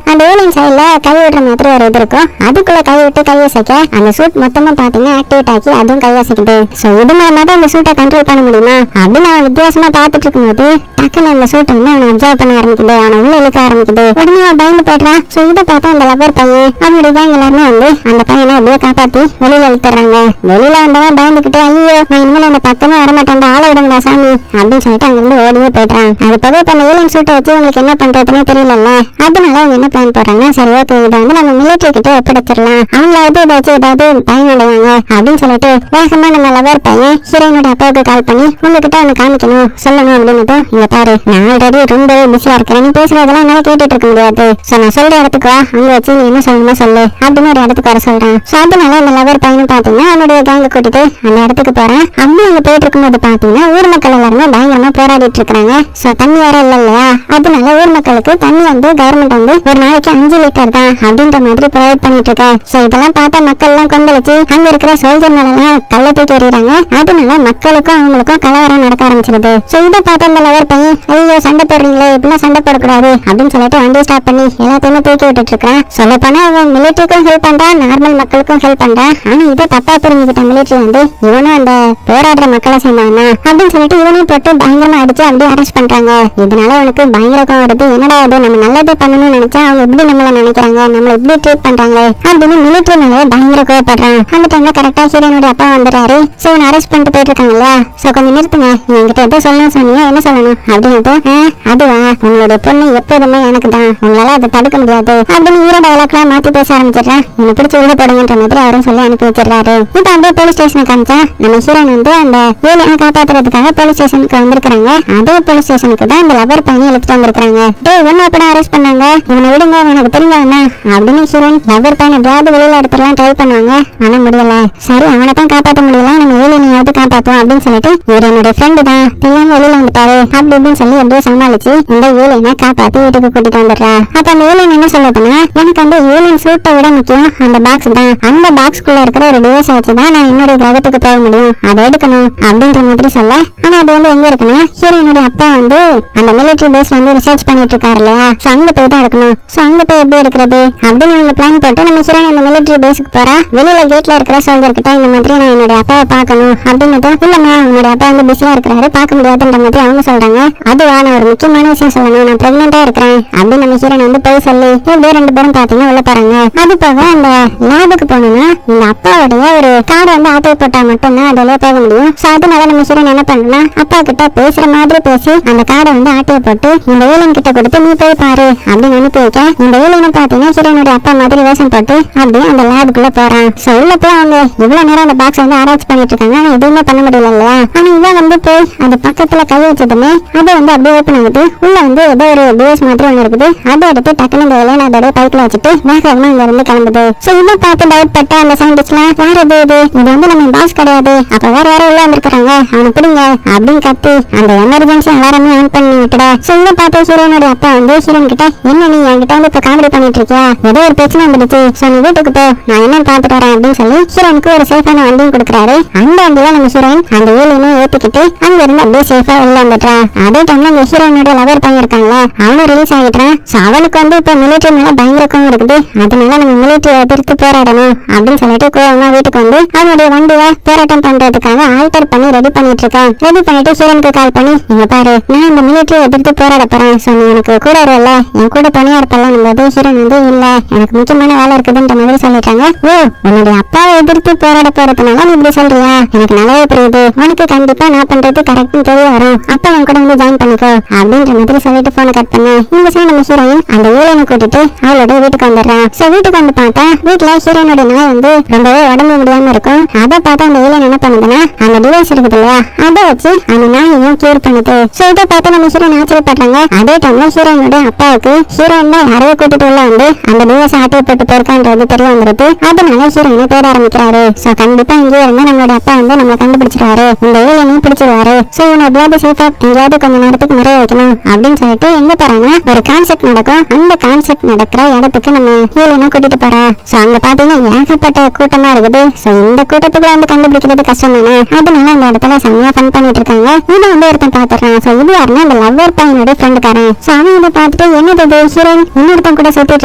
அந்த ஏலியன் சைடுல கை விடுற மாதிரி ஒரு இது இருக்கும், அதுக்குள்ள கை விட்டு கை வசைக்க அந்த சூட் மொத்தமா பாத்தீங்கன்னா ஆக்டிவேட் ஆக்கி அதுவும் கை வசைக்குது. சோ இது மூலமா தான் அந்த சூட்டை கண்ட்ரோல் பண்ண முடியுமா அப்படின்னு அவன் வித்தியாசமா பாத்துட்டு இருக்கும்போது டக்குன்னு அந்த சூட்டை வந்து அவனை அப்சர்வ் பண்ண ஆரம்பிக்குது, அவனை உள்ள இழுக்க ஆரம்பிக்குது. உடனே அவன் பயந்து போயிடுறான். சோ இதை பார்த்தா அந்த லவர் பையன் அவனுடைய கேங் எல்லாருமே வந்து அந்த பையனை அப்படியே காப்பாத்தி வெளியில இழுத்துறாங்க. வெளியில வந்தவன் பயந்துகிட்டு ஐயோ நான் இனிமேல் அந்த பக்கமே வரமாட்டேன், ஆள விடுங்களா சாமி அப்படின்னு சொல்லிட்டு அங்கிருந்து ஓடியே போயிட்டான். அது போக இப்ப அந்த ஏலியன் சூட்டை வச்சு உங்களுக்கு என்ன பண்றதுன்னு தெரியல, அதனால அவங்க என்ன பிளான் போடுறாங்க, சரி ஓகே இதை வந்து நம்ம மிலிட்டரி கிட்ட ஒப்படைச்சிடலாம், அவங்களாவது இதை வச்சு ஏதாவது பயனடைவாங்க அப்படின்னு சொல்லிட்டு வேகமா நம்ம லவர் பையன் ஹீரோயினோட அப்பாவுக்கு கால் பண்ணி உங்ககிட்ட ஒண்ணு காமிக்கணும் சொல்லணும் அப்படின்னு, இங்க பாரு நான் ஆல்ரெடி ரொம்பவே பிஸியா இருக்கிறேன், நீ பேசுறதெல்லாம் என்னால கேட்டுட்டு இருக்க முடியாது, சோ நான் சொல்ற இடத்துக்கு வா, அங்க வச்சு நீ என்ன சொல்லணுமோ சொல்லு அப்படின்னு ஒரு இடத்துக்கு வர சொல்றான். சோ அதனால அந்த லவர் பையனும் பாத்தீங்கன்னா அவனுடைய கேங்க கூட்டிட்டு அந்த இடத்துக்கு போறான். அப்படி அங்க போயிட்டு இருக்கும்போது பாத்தீங்கன்னா ஊர் மக்கள் எல்லாருமே பயங்கரமா போராடிட்டு இருக்காங்க. சோ தண்ணி வேற இல்ல இல்லையா, அதனால ஊர் மக்களுக்கு தண்ணி வந்து கவர்மெண்ட் வந்து ஒரு நாளைக்கு 5 லிட்டர் தான் அப்படின்ற மாதிரி ப்ரொவைட் பண்ணிட்டு இருக்கா. சோ இதெல்லாம் பார்த்தா மக்கள் எல்லாம் கொந்தளிச்சு அங்க இருக்கிற சோல்ஜர் மேலாம் கல்ல தூக்கி எறிகிறாங்க. அதனால மக்களுக்கும் அவங்களுக்கும் கலவரம் நடக்க ஆரம்பிச்சிருது. சோ இதை பார்த்து அந்த லவர் பையன் ஐயோ சண்டை போடுறீங்களே, இப்பெல்லாம் சண்டை போடக்கூடாது அப்படின்னு சொல்லிட்டு வண்டியை ஸ்டாப் பண்ணி எல்லாத்தையுமே தூக்கி விட்டுட்டு இருக்கான். சொல்ல போனா அவன் மிலிட்டரிக்கும் ஹெல்ப் பண்றான், நார்மல் மக்களுக்கும் ஹெல்ப் பண்றான். ஆனா இதை தப்பா புரிஞ்சுக்கிட்ட மிலிட்டரி வந்து இவனும் அந்த போராடுற மக்களை சேர்ந்தவனா அப்படின்னு சொல்லிட்டு இவனையும் போட்டு பயங்கரமா அடிச்சு அப்படியே அரெஸ்ட் பண்றாங்க. இதனால அவனுக்கு பயங்கர கோவம் வருது, என்னடா அது நம்ம நல்லதே பண்ணணும்னு நினைச்சா அவங்க எப்படி நம்மள நினைக்கிறாங்க, நம்மள எப்படி ட்ரீட் பண்றாங்க அப்படின்னு மிலிட்டரி மேலே பயங்கர கோவப்படுறான். அந்த டைம்ல கரெக்டா ஹீரோனோட அப்பா வந்துடுறாரு. சோ இவன் அரெஸ்ட் பண்ணிட்டு போயிட்டு இருக்காங்கல்ல, சோ கொஞ்சம் நிறுத்துங்க, என்கிட்ட எதோ சொல்லணும் சொன்னீங்க, என்ன சொல்லணும் அப்படின்ட்டு, அதுவா உங்களோட பொண்ணு எப்போதுமே எனக்கு தான், உங்களால அதை தடுக்க முடியாது அப்படின்னு ஈர டயலாக்லாம் மாத்தி பேச ஆரம்பிச்சிடுறேன். எனக்கு பிடிச்ச உள்ள போடுங்கன்ற மாதிரி அவரும் சொல்லி அனுப்பி வச்சிடறாரு. இப்ப அப்படியே போலீஸ் ஸ்டேஷனை காமிச்சா நம்ம ஹீரோன் வந்து அந்த ஏலியனை காப்பாத்துறதுக்காக போலீஸ் ஸ்டேஷனுக்கு வந்திருக்காங்க. அதே போலீஸ் ஸ்டேஷனுக்கு தான் இந்த லவர் பையனை எடுத்துட்டு வந்திருக்காங்க. டேய் ஒன்னு அப்படி அரெஸ்ட் பண்ணாங்க, இவனை விடுங்க எனக்கு தெரிஞ்சவன அப்படின்னு ஹீரோயின் லவர் பையனை எப்படியாவது வெளியில எடுத்துலாம் ட்ரை பண்ணுவாங்க. ஆனா முடியல. சரி அவனை தான் காப்பாற்ற முடியல, நம்ம ஏலியனையாவது காப்பாத்துவோம் அப்படின்னு சொல்லிட்டு இவர் என்னுடைய ஃப்ரெண்டு தான் தெரியாம வெளியில வந்துட்டாரு அப்படி இப்படின்னு சொல்லி எப்படியோ சமாளிச்சு இந்த ஏலியனை காப்பாத்தி வீட்டுக்கு கூட்டிட்டு வந்துடுறா. அப்ப அந்த ஏலியன் என்ன சொல்லுதுன்னா, எனக்கு அந்த ஏலியன் சூட்டை விட முக்கியம் அந்த பாக்ஸ் தான், அந்த பாக்ஸ்குள்ள இருக்கிற ஒரு டிவைஸ் வச்சுதான் நான் என்னுடைய கிரகத்துக்கு போக முடியும், அதை எடுக்கணும் அப்படின்ற மாதிரி சொல்ல. ஆனா அது வந்து எங்க இருக்குன்னா ஹீரோயினுடைய அப்பா வந்து அந்த மிலிட்டரி பேஸ் வந்து ரிசர்ச் பண்ணிட்டு இருக்காரு இல்லையா, சோ அங்க போய் தான் எடுக்கணும். சோ அங்க போய் எப்படி எடுக்கிறது அப்படின்னு அவங்க பிளான் போட்டு நம்ம ஹீரோயின் அந்த மிலிட்டரி பேஸுக்கு போறா. வெளியில கேட்ல இருக்கிற சோல்ஜர் கிட்ட இந்த மாதிரி நான் என்னுடைய அப்பாவை பார்க்கணும் அப்படின்னு, இல்லம்மா உன்னுடைய அப்பா வந்து பிஸியா இருக்கிறாரு பார்க்க முடியாதுன்ற மாதிரி அவங்க சொல்றாங்க. அதுவா நான் ஒரு முக்கியமான விஷயம் சொல்லணும், நான் பிரெக்னெண்டா இருக்கிறேன் அப்படின்னு நம்ம ஹீரோயின் வந்து போய் சொல்லி இப்படியே 2 பேரும் பாத்தீங்கன்னா உள்ள போறாங்க. அது போக அந்த லேபுக்கு போனோம்னா இந்த அப்பாவுடைய ஒரு கார்டு வந்து ஆட்டோ போட்டா மட்டும்தான் அதுல போக முடியும். சோ அதனால நம்ம ஹீரோயின் என்ன பண்ணலாம், அப்பா கிட்ட பேசுற மாதிரி பேசி அந்த கார்டை வந்து ஆட்டோ போட்டு இந்த ஏலியன் கிட்ட கொடுத்து நீ போய் பாரு அப்படின்னு அனுப்பி வைக்க, இந்த ஏலியனை பாத்தீங்கன்னா ஹீரோயினுடைய அப்பா மாதிரி வேஷம் போட்டு அப்படியே அந்த லேபுக்குள்ள போறான். சோ உள்ள போய் அவங்க இவ்வளவு நேரம் அந்த பாக்ஸ் வந்து ஆராய்ச்சி பண்ணிட்டு இருக்காங்க, ஆனா எதுவுமே பண்ண முடியல இல்லையா. ஆனா இவன் வந்து போய் அந்த பக்கத்துல கை வச்சதுமே அது வந்து அப்படியே ஓப்பன் ஆகுது. உள்ள வந்து ஏதோ ஒரு டிவைஸ் மாதிரி ஒண்ணு இருக்குது, அதை எடுத்து டக்குனு இந்த ஏலியன் அதோட பைப்ல வச்சுட்டு வேகமா இங்க இருந்து கிளம்புது. சோ இதை பார்த்து டவுட் பட்ட அந்த சயின்டிஸ்ட்லாம் யார் இது வந்து நம்ம பாஸ் கிடையாது, அப்ப வேற யாரும் உள்ள வந்திருக்காங்க, அவனை பிடிங்க அப்படின்னு கத்தி அந்த எமர்ஜென்சி அலாரமே ஆன் பண்ணி விட்டுட. சோ இதை பார்த்து ஹீரோயினோட அப்பா வந்து ஹீரோயின் கிட்ட என்ன நீ என்கிட்ட வந்து இப்ப காமெடி பண்ணிட்டு இருக்கியா, ஏதோ ஒரு பிரச்சனை வந்துடுச்சு, சோ நீ வீட்டுக்கு போ நான் என்னன்னு பாத்துட்டு வரேன் அப்படின்னு சொல்லி ஹீரோயினுக்கு ஒரு சேஃபான வண்டியும் கொடுக்குறாரு. அந்த வண்டியில நம்ம ஹீரோயின் அந்த ஏலியனை ஏத்திக்கிட்டு அங்க இருந்து அப்படியே சேஃபா உள்ள வந்துட்டா. அதே டைம்ல இந்த ஹீரோயினோட லவர் பையன் இருக்காங்களா அவனும் ரிலீஸ் ஆகிட்டான். சோ அவனுக்கு வந்து இப்ப மிலிட்டரி மேல பயங்கர கோவம் இருக்குது, அதனால நம்ம மிலிட்டரி எதிர்த்து போராடணும் அப்படின்னு சொல்லிட்டு கோவமா வீட்டுக்கு வந்து அவனுடைய வண்டியை போராட்டம் பண்றதுக்காக ஆல்டர் பண்ணி ரெடி பண்ணிட்டு இருக்கான். ரெடி பண்ணிட்டு ஹீரோனுக்கு கால் பண்ணி இங்க பாரு நான் இந்த மிலிட்டரி எதிர்த்து போராட போறேன், சோ நீ எனக்கு கூட வரல, என் கூட தனியா இருப்பலாம் போது ஹீரோன் வந்து இல்ல எனக்கு முக்கியமான வேலை இருக்குதுன்ற மாதிரி சொல்லிட்டாங்க. ஓ உன்னுடைய அப்பாவை எதிர்த்து போராட போறதுனால நீ இப்படி சொல்றியா, எனக்கு நல்லாவே புரியுது, உனக்கு கண்டிப்பா நான் பண்றது கரெக்ட்னு தெரிய வரும், அப்ப என் கூட வந்து ஜாயின் பண்ணிக்கோ அப்படின்ற மாதிரி சொல்லிட்டு போனை கட் பண்ண. இந்த சைடு நம்ம ஹீரோயின் அந்த ஏலியனை கூட்டிட்டு அவளோட வீட்டுக்கு வந்துடுறான். சோ வீட்டுக்கு வந்து பார்த்தா வீட்டுல ஹீரோயினோட நாய் வந்து ரொம்பவே உடம்பு முடியாம இருக்கும். அதை பார்த்தா அந்த ஏலியன் என்ன பண்ணுதுன்னா அந்த டிவைஸ் இருக்குது இல்லையா அதை வச்சு அந்த நாயையும் கியூர் பண்ணுது. சோ இதை பார்த்து நம்ம ஹீரோயின் ஆச்சரியப்படுறாங்க. அதே டைம்ல ஹீரோயினோட அப்பாவுக்கு ஹீரோயின் தான் யாரையோ கூட்டிட்டு உள்ள வந்து அந்த டிவோர்ஸ் ஆட்டை போட்டு போயிருக்கான்றது தெரிய வந்துருது. அதனால ஹீரோயினை தேட ஆரம்பிக்கிறாரு. சோ கண்டிப்பா இங்கே இருந்தா நம்மளோட அப்பா வந்து நம்மளை கண்டுபிடிச்சிருவாரு, இந்த ஏலியனையும் பிடிச்சிருவாரு. சோ இவனை எப்படியாவது சேஃபா எங்கேயாவது கொஞ்ச நேரத்துக்கு முறைய வைக்கணும் அப்படின்னு சொல்லிட்டு எங்க போறாங்கன்னா ஒரு கான்செப்ட் நடக்கும். அந்த கான்செப்ட் நடக்கிற இடத்துக்கு நம்ம ஏலியனை கூட்டிட்டு போறா. சோ அங்க பாத்தீங்கன்னா ஏகப்பட்ட கூட்டமா இருக்குது. சோ இந்த கூட்டத்துக்குள்ள வந்து கண்டுபிடிக்கிறது கஷ்டம் தானே. அதனால அந்த இடத்துல செம்மையா ஃபன் பண்ணிட்டு இருக்காங்க. இதை வந்து ஒருத்தன் பாத்துறான். சோ இது யாருன்னா அந்த லவ்வர் பையனோட ஃப்ரெண்டுக்காரன். சோ அவன் இதை பார்த்துட்டு என்னது ஹீரோயின் இன்னொருத்தன் கூட சுத்திட்டு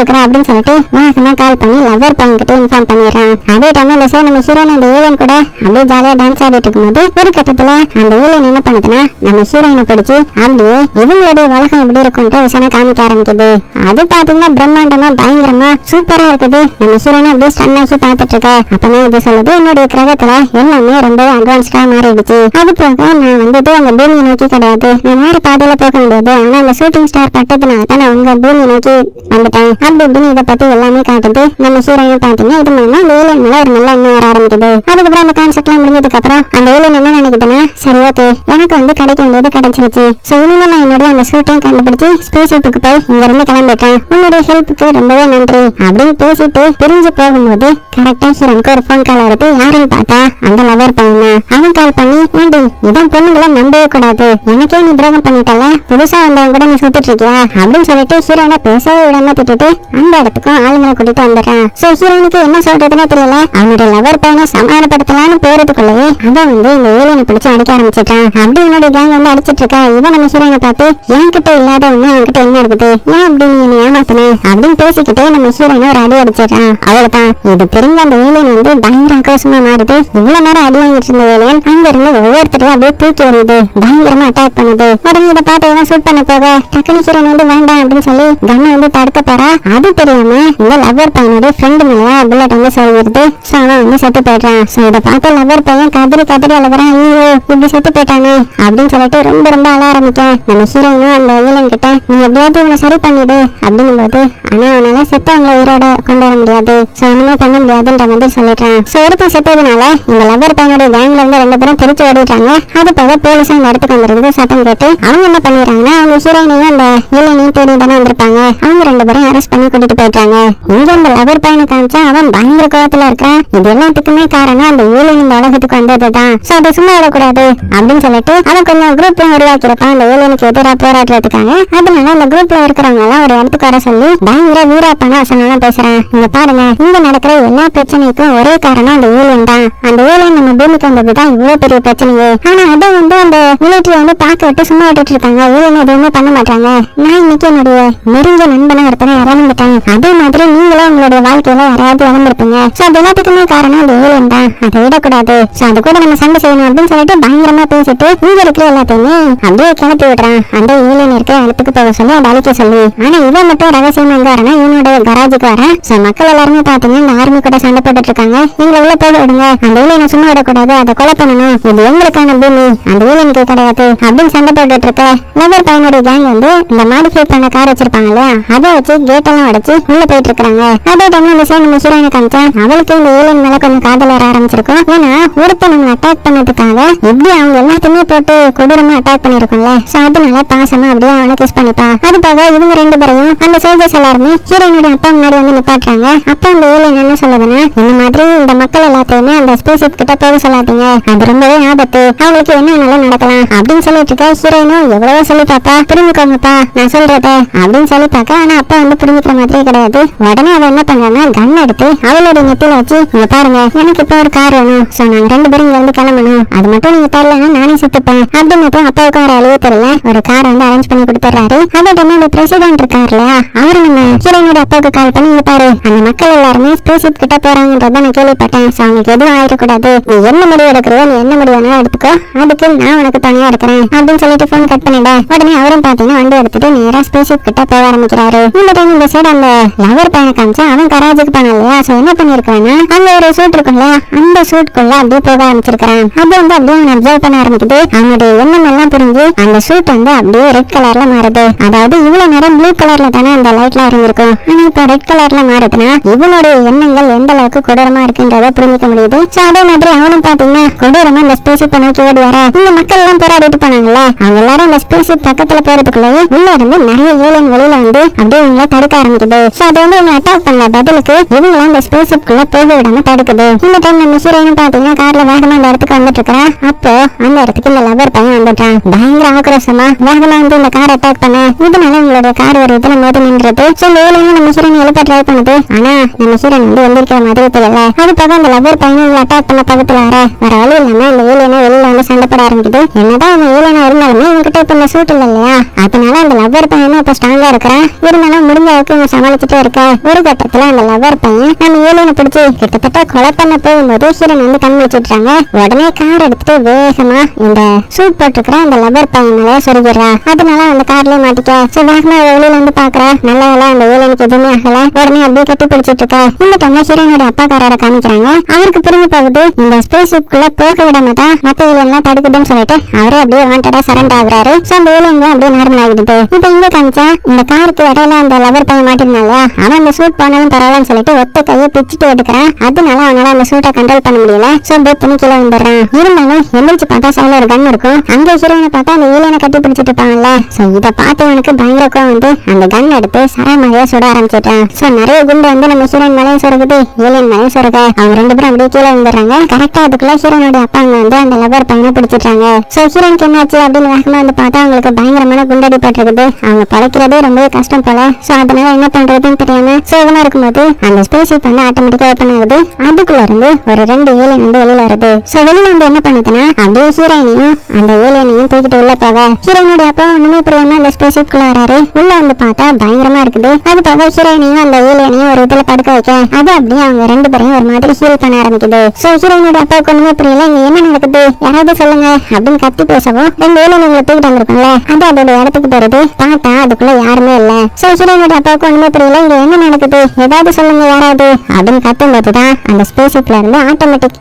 இருக்கிறான் அப்படின்னு சொல்லிட்டு வேகமா கால் பண்ணி லவ்வர் பையன் கிட்ட இன்ஃபார்ம் பண்ணிடுறான். அதே டைம்ல நம்ம ஹீரோயின் அந்த ஏலியன் கூட அப்படியே ஜாலியா டான்ஸ் ஆடிட்டு இருக்கும்போது ஒரு கட்டத்துல அந்த ஏலியன் என்ன பண்ணுதுன்னா நம்ம ஹீரோயினை பிடிச்சு அப்படியே இவங்களுடைய உலகம் எப்படி இருக்கும்ட்டு விஷயம் காமிக்க ஆரம்பிக்குது. அது பாத்தீங்கன்னா பிரம்மாண்டமா பயங்கரமா சூப்பரா இருக்குது. நம்ம ஹீரோயின் அப்படியே ஸ்டன் ஆகி பாத்துட்டு இருக்க. அப்பதான் இது சொல்லுது, என்னுடைய கிரகத்துல எல்லாமே ரொம்ப அட்வான்ஸ்டா மாறிடுச்சு. அது போக நான் வந்துட்டு அந்த பூமியை நோக்கி கிடையாது, நான் வேற பாதையில போக முடியாது. ஆனா அந்த ஷூட்டிங் ஸ்டார் பட்டதுனால தான் நான் உங்க பூமியை நோக்கி வந்துட்டேன் அப்படி இப்படின்னு இதை பத்தி எல்லாமே காட்டுது. நம்ம ஹீரோயின் பாத்தீங்கன்னா இது மூலமா அந்த ஏலியன் மேல ஒரு நல்ல எண்ணம் வர ஆரம்பிக்குது. அதுக்கப்புறம் அந்த கான்செப்ட் எல்லாம் முடிஞ்சதுக்கு அப்புறம் அந்த ஏலியன் என்ன நினைக்குதுன்னா, சரி ஓகே எனக்கு வந்து கிடைக்க வேண்டியது கிடைச்சிருச்சு. சோ இனிமே நான் என்னுடைய அந்த ஷூட்டையும் கண்டுபிடிச்சு ஸ்பேஸ் ஷிப்புக்கு போய் இங்க இருந்து கிளம்பிட்டேன். உன்னுடைய ஹெல்ப்புக்கு ரொம்பவே நன்றி அப்படின்னு பேசிட்டு பிரிஞ்சு போகும்போது கரெக்டா ஹீரோனுக்கு ஒரு போன் கால் வருது. யாருன்னு பார்த்தா அந்த லவர் பையன். அவன் கால் பண்ணி, ஏண்டி இதான் பொண்ணுங்களை நம்பவே கூடாது, எனக்கே நீ துரோகம் பண்ணிட்டல, புதுசா வந்தவங்க கூட நீ சுத்திட்டு இருக்கியா அப்படின்னு சொல்லிட்டு ஹீரோனை பேசவே விடாம திட்டுட்டு அந்த இடத்துக்கும் ஆளுங்களை கூட்டிட்டு வந்துடுறான். சோ ஹீரோனுக்கு என்ன சொல்றதுன்னு தெரியல. அவனுடைய லவர் பையனை சமாதானப்படுத்தலான்னு போறதுக்குள்ளேயே அவன் வந்து இந்த ஏலியனை பிடிச்சு அடிக்க ஆரம்பிச்சிட்டான். அப்படி என்னோட கேங் வந்து அடிச்சிட்டு இருக்கா. இவன் நம்ம ஹீரோனை பார்த்து என்கிட்ட இல்லாத ஒண்ணு அவன்கிட்ட என்ன இருக்குது, ஏன் அப்படி நீ என்ன ஏமாத்தன அப்படின்னு பேசிக்கிட்டே நம்ம ஹீரோனை ஒரு அடி அடிச்சிடறான். அவ்வளவுதான். இது தெரிஞ்ச அந்த ஏலியன் வந்து பயங்கர ஆக்ரோஷமா மாறுது. இவ்வளவு நேரம் அடி வாங்கிட்டு இருந்த ஏலியன் அங்க இருந்து ஒவ்வொருத்தரையும் அப்படியே தூக்கி வருது, பயங்கரமா அட்டாக் பண்ணுது. உடனே இதை பார்த்து எல்லாம் ஷூட் பண்ண போக டக்குனு ஹீரோன் வந்து வேண்டாம் அப்படின்னு சொல்லி கண்ணை வந்து தடுக்க போறா. அது தெரியாம இந்த லவ்வர் பையனோட ஃப்ரெண்டு மேல புல்லட் வந்து சொல்லிடுது. சோ அவன் வந்து செத்து போயிடுறான். சோ இதை பார்த்து லவ்வர் பையன் கதறி கதறி அழுகுறான், ஐயோ இப்படி செத்து போயிட்டானே அப்படின்னு சொல்லிட்டு ரொம்ப ரொம்ப அழ ஆரம்பிக்க நம்ம ஹீரோயினும் அந்த ஏலியன் கிட்ட நீ எப்படியாவது இவனை சரி பண்ணிடு அப்படிங்கும் போது ஆனா அவனால செத்தவங்களை உயிரோட கொண்டு வர முடியாது, சோ ஒண்ணுமே பண்ண முடியாதுன்ற மாதிரி சொல்லிட்டான். சோ ஒருத்தன் செத்ததுனால இந்த லவ்வர் பையனுடைய கேங்ல இருந்து ரெண்டு பேரும் பிரிச்சு ஓடிட்டாங்க. அது போக போலீஸும் இந்த இடத்துக்கு வந்துருக்குது. சத்தம் கேட்டு அவங்க என்ன பண்ணிடுறாங்கன்னா அவங்க ஹீரோயினையும் அந்த ஏலியனையும் தேடி தானே வந்திருப்பாங்க. அவங்க ரெண்டு பேரும் அரெஸ்ட் பண்ணி கூட்டிட்டு போயிட்டாங்க. இங்க இந்த லவ்வர் பையனை காமிச்சா அவன் பயங்கர கோவத்துல இருக்கான். இது எல்லாத்துக்குமே காரணம் அந்த ஏலியன் இந்த உலகத்துக்கு வந்ததுதான். சோ அதை சும்மா விடக்கூடாது அப்படின்னு சொல்லிட்டு அவன் கொஞ்சம் குரூப்ல உருவாக்கிருப்பான் அந்த ஏலியனுக்கு எதிராக போராடுறதுக்காக. அதனால அந்த குரூப்ல இருக்கிறவங்க எல்லாம் ஒரு இடத்துக்கு வர சொல்லி பயங்கர வீராப்பான வசனம் பேசுறான். இங்க பாருங்க, இங்க நடக்கிற எல்லா பிரச்சனைக்கும் ஒரே காரணம் அந்த ஏலியன் தான். அந்த ஏலியன் நம்ம பூமிக்கு வந்ததுதான் இவ்வளவு பெரிய பிரச்சனையே. ஆனா அதை வந்து அந்த மிலிட்டரி வந்து பார்க்க விட்டு சும்மா விட்டுட்டு இருக்காங்க. ஏலியன் எதுவுமே பண்ண மாட்டாங்க. நான் இன்னைக்கு என்னுடைய நெருங்கிய நண்பனை ஒருத்தனை இறந்துட்டேன். அதே மாதிரி நீங்களும் உங்களுடைய வாழ்க்கையில யாராவது இறந்துருப்பீங்க. சோ அது எல்லாத்துக்குமே காரணம் அந்த ஏலியன் தான். அதை விடக்கூடாது. சோ அது கூட நம்ம சண்டை செய்யணும் அப்படின்னு சொல்லிட்டு பயங்கரமா பேசிட்டு இங்க இருக்கிற எல்லாத்தையுமே அப்படியே கிளப்பி விடுறான். அந்த ஏலியன் இருக்கிற இடத்துக்கு போக சொல்லி அதை அழிக்க சொல்லி. ஆனா இவன் மட்டும் ரகசியமா எங்க வரனா இவனுடைய கராஜுக்கு வர. சோ மக்கள் எல்லாருமே பாத்தீங்கன்னா இந்த ஆர்மி கூட சண்டை போட்டுட்டு இருக்காங்க. எங்களை உள்ள போக விடுங்க, அந்த ஏலியனை சும்மா விடக்கூடாது, அதை கொலை பண்ணணும், இது எங்களுக்கான பூமி, அந்த ஏலியனுக்கு கிடையாது அப்படின்னு சண்டை போட்டுட்டு இருக்க லவ்வர் பையனுடைய கேங் வந்து இந்த மாடிஃபை பண்ண கார் வச்சிருப்பாங்க இல்லையா, அதை வச்சு கேட் எல்லாம் உடைச்சு உள்ள போயிட்டு இருக்காங்க. அதே டைம்ல இந்த சைடு நம்ம ஹீரோயினை காமிச்சா அவளுக்கு இந்த ஏலியன் மேல கொஞ்சம் காதல் வர ஆரம்பிச்சிருக்கும். ஏன்னா ஒருத்தர் நம்ம அட்டாக் பண்ணதுக்காக எப்படி அவங்க எல்லாத்தையுமே போட்டு கொடூரமா அட்டாக் பண்ணிருக்கோம்ல. சோ அதனால பாசமா அப்படியே அவனை கிஸ் பண்ணிப்பா. அது போக இவங்க ரெண்டு பேரையும் அந்த சோல்ஜர்ஸ் எல்லாருமே ஹீரோயினுடைய அப்பா முன்னாடி வந்து நிப்பாட்டுறாங்க. அப்ப அந்த ஏலியன் என்ன சொல்லுதுன்னா, இந்த மாதிரி இந்த மக்கள் எல்லாத்தையுமே அந்த ஸ்பேஸ்ஷிப் கிட்ட போக சொல்லாதீங்க, அது ரொம்பவே ஆபத்து, அவங்களுக்கு என்ன நல்லா நடக்கலாம் அப்படின்னு சொல்லிட்டு இருக்க. ஹீரோயினும் எவ்வளவோ சொல்லி பாப்பா, புரிஞ்சுக்கோங்கப்பா நான் சொல்றத அப்படின்னு சொல்லி பார்க்க. ஆனா அப்பா வந்து புரிஞ்சுக்கிற மாதிரியே கிடையாது. உடனே அவ என்ன பண்றான்னா கன் எடுத்து அவளுடைய நெத்தியில வச்சு, இங்க பாருங்க எனக்கு இப்ப ஒரு கார் வேணும், சோ நாங்க ரெண்டு பேரும் இங்க இருந்து கிளம்பணும், அது மட்டும் நீங்க தரலன்னா நானே செத்துப்பேன் அப்படின்னு மட்டும் அப்பாவுக்கு ஒரு அழிவு தெரியல ஒரு கார் வந்து அரேஞ்ச் பண்ணி கொடுத்துறாரு. அதே டைம் அந்த பிரசிடென்ட் இருக்காரு இல்லையா, அவரு நம்ம ஹீரோயினோட அப்பாவுக்கு கால் பண்ணி, இங்க பாரு அந்த மக்கள் எல்லாருமே ஸ்பேஸ்ஷிப் கிட்ட போறாங்கன்றத நான் கேள்விப்பட்டேன், சோ அவங்களுக்கு எதுவும் ஆயிடக்கூடாது, நீ என்ன முடிவு எடுக்கிறதோ நீ என்ன முடிவு வேணாலும் எடுத்துக்கோ, அதுக்கு நான் உனக்கு தனியா இருக்கிறேன் அப்படின்னு சொல்லிட்டு போன் கட் பண்ணிட. உடனே அவரும் பாத்தீங்கன்னா வண்டி எடுத்துட்டு நேரா ஸ்பேஸ்ஷிப் கிட்ட போக ஆரம்பிக்கிறாரு. இந்த டைம் இந்த சைடு அந்த லவர் பையனை காமிச்சா அவன் கராஜுக்கு போன இல்லையா, சோ என்ன பண்ணிருக்கான்னா அங்க ஒரு சூட் இருக்குல்ல, அந்த சூட்குள்ள அப்படியே போக ஆரம்பிச்சிருக்கான். அது வந்து அப்படியே அவன் அப்சர்வ் பண்ண ஆரம்பிக்குது. அவனுடைய எண்ணம் எல்லாம் புரிஞ்சு அந்த சூட் லைட் வந்து அப்படியே ரெட் கலர்ல மாறுது. அதாவது இவ்வளவு நேரம் ப்ளூ கலர்ல தானே அந்த லைட்ல இருந்திருக்கும். ஆனா இப்ப ரெட் கலர்ல மாறுதுன்னா இவனுடைய எண்ணங்கள் எந்த அளவுக்கு கொடூரமா இருக்குன்றத புரிஞ்சுக்க முடியுது. சோ அதே மாதிரி அவனும் பாத்தீங்கன்னா கொடூரமா அந்த ஸ்பேஸ்ஷிப் நோக்கி ஓடி வர இந்த மக்கள் எல்லாம் போராடிட்டு போனாங்கல்ல, அவங்க எல்லாரும் அந்த ஸ்பேஸ்ஷிப் பக்கத்துல போறதுக்குள்ளேயே உள்ள இருந்து நிறைய ஏலியன் வெளியில வந்து அப்படியே இவங்களை தடுக்க ஆரம்பிக்குது. சோ அதை வந்து இவங்க அட்டாக் பண்ண பதிலுக்கு இவங்க அந்த ஸ்பேஸ்ஷிப் குள்ள போக விடாம தடுக்குது. இந்த டைம் நம்ம ஹீரோயின் பாத்தீங்கன்னா கார்ல வேகமா அந்த இடத்துக்கு வந்துட்டு இருக்கா. அப்போ அந்த இடத்துக்கு இந்த லவர் பையன் வந்துட்டான். பயங்கர ஆக்ரோஷமா வேகமா வந்து இந்த கார் அட்டாக் பண்ண இதனால உங்களுடைய கார் ஒரு இதுல மோதி நின்றது. சோ ஏலியன் நம்ம ஹீரோயின் எழுப்ப ட்ரை பண்ணுது. ஆனா நம்ம ஹீரோயின் வந்து எந்திரிக்கிற மாதிரி தெரியல. அது போக அந்த லவர் பையன் அட்டாக் பண்ண பக்கத்துல வர வழி இல்லாம அந்த ஏலியனை வெளியில வந்து சண்டை போட ஆரம்பிக்குது. என்னதான் அந்த ஏலியனா இருந்தாலுமே இவங்கிட்ட இப்ப இந்த சூட் இல்ல இல்லையா, அதனால அந்த லவர் பையனும் இப்ப ஸ்ட்ராங்கா இருக்கிறான். இருந்தாலும் முடிஞ்ச அளவுக்கு இவங்க சமாளிச்சுட்டே இருக்க ஒரு கட்டத்துல அந்த லவர் பையன் நம்ம ஏலியனை பிடிச்சி கிட்டத்தட்ட கொலை பண்ண போகும்போது ஹீரோயின் வந்து கண் வச்சுட்டாங்க. உடனே கார் எடுத்துட்டு வேகமா இந்த சூட் போட்டுக்கிற அந்த லவர் பையன் மேல சொருகிடுறா. அதனால அந்த கார்லயே மாட்டிக்க. சோ வேகமா வெளியில வந்து பாக்குறா. நல்ல வேலை அந்த ஏலியனுக்கு எதுவுமே ஆகல. உடனே அப்படியே கட்டி பிடிச்சிட்டு இருக்கா. இந்த டைம்ல ஹீரோயினோட அப்பா காரரை காமிக்கிறாங்க. அவருக்கு புரிஞ்சு போகுது இந்த ஸ்பேஸ்ஷிப் குள்ள போக விடாம தான் மத்த ஏலியன்லாம் தடுக்குதுன்னு சொல்லிட்டு அவரே அப்படியே வாண்டடா சரண்டர் ஆகுறாரு. சோ அந்த ஏலியன் அப்படியே நார்மல் ஆகிடுது. இப்ப இங்க காமிச்சா இந்த காருக்கு இடையில அந்த லவர் பையன் மாட்டிருந்தாங்க. அவன் அந்த சூட் போனாலும் பரவாயில்லன்னு சொல்லிட்டு ஒத்த கையை பிச்சுட்டு எடுக்கிறான். அதனால அவனால அந்த சூட்டை கண்ட்ரோல் பண்ண முடியல. சோ அப்படியே கீழே வந்துடுறான். இருந்தாலும் எந்திரிச்சு பார்த்தா சைடுல ஒரு கன் இருக்கும். அங்க ஹீரோயினை பார்த்தா அந்த ஏலியனை கட்டி பிடிச்சிட்டு இருப்பாங்கல்ல. சோ இதை பார்த்து எனக்கு பயங்கர கோவம் வந்து அந்த கன் எடுத்து சராமரியா சுட ஆரம்பிச்சிட்டான். சோ நிறைய குண்டு வந்து நம்ம ஹீரோயின் மேலேயும் சொருகுது, ஏலியன் மேலேயும் சொருக. அவங்க ரெண்டு பேரும் அப்படியே கீழே வந்துடுறாங்க. கரெக்டா அதுக்குள்ள ஹீரோயினோட அப்பாங்க வந்து அந்த லவர் பையனை பிடிச்சிட்டாங்க. சோ ஹீரோயினுக்கு என்னாச்சு அப்படின்னு வேகமா வந்து பார்த்தா அவங்களுக்கு பயங்கரமான குண்டடி பட்டிருக்குது. அவங்க பழைக்கிறதே ரொம்ப கஷ்டம் போல. சோ அதனால என்ன பண்றதுன்னு தெரியாம சோகமா இருக்கும்போது அந்த ஸ்பேஸ்ஷிப் வந்து ஆட்டோமேட்டிக்கா ஓபன் ஆகுது. அதுக்குள்ள இருந்து ஒரு 2 ஏலியன் வந்து வெளியில வருது. சோ வெளியில வந்து என்ன பண்ணுதுன்னா அப்படியே ஹீரோயினையும் அந்த ஏலியனையும் தூக்கிட்டு உள்ள போக ஹீரோயினோட அப்பா ஒண்ணுமே புரியாம அந்த ஸ்பேஸ்ஷிப் குள்ள வராரு. உள்ள வந்து பார்த்தா பயங்கரமா இருக்குது. அது போக ஹீரோயினையும் அந்த ஏலியனையும் ஒரு இதுல படுக்க வைக்க அது அப்படியே அவங்க ரெண்டு பேரையும் ஒரு மாதிரி ஹீல் பண்ண ஆரம்பிக்குது. சோ ஹீரோயினோட அப்பாவுக்கு ஒண்ணுமே புரியல, இங்க என்ன நடக்குது யாராவது சொல்லுங்க அப்படின்னு கத்தி பேசவும் 2 ஏலியன்களை தூக்கிட்டு வந்திருப்பாங்கல்ல அது அதோட இடத்துக்கு போறது. பார்த்தா அதுக்குள்ள யாருமே இல்ல. சோ ஹீரோயினோட அப்பாவுக்கு ஒண்ணுமே புரியல, இங்க என்ன நடக்குது ஏதாவது சொல்லுங்க யாராவது அப்படின்னு கத்தும் போதுதான் அந்த ஸ்பேஸ்ஷிப்ல இருந்து ஆட்டோமேட்டிக்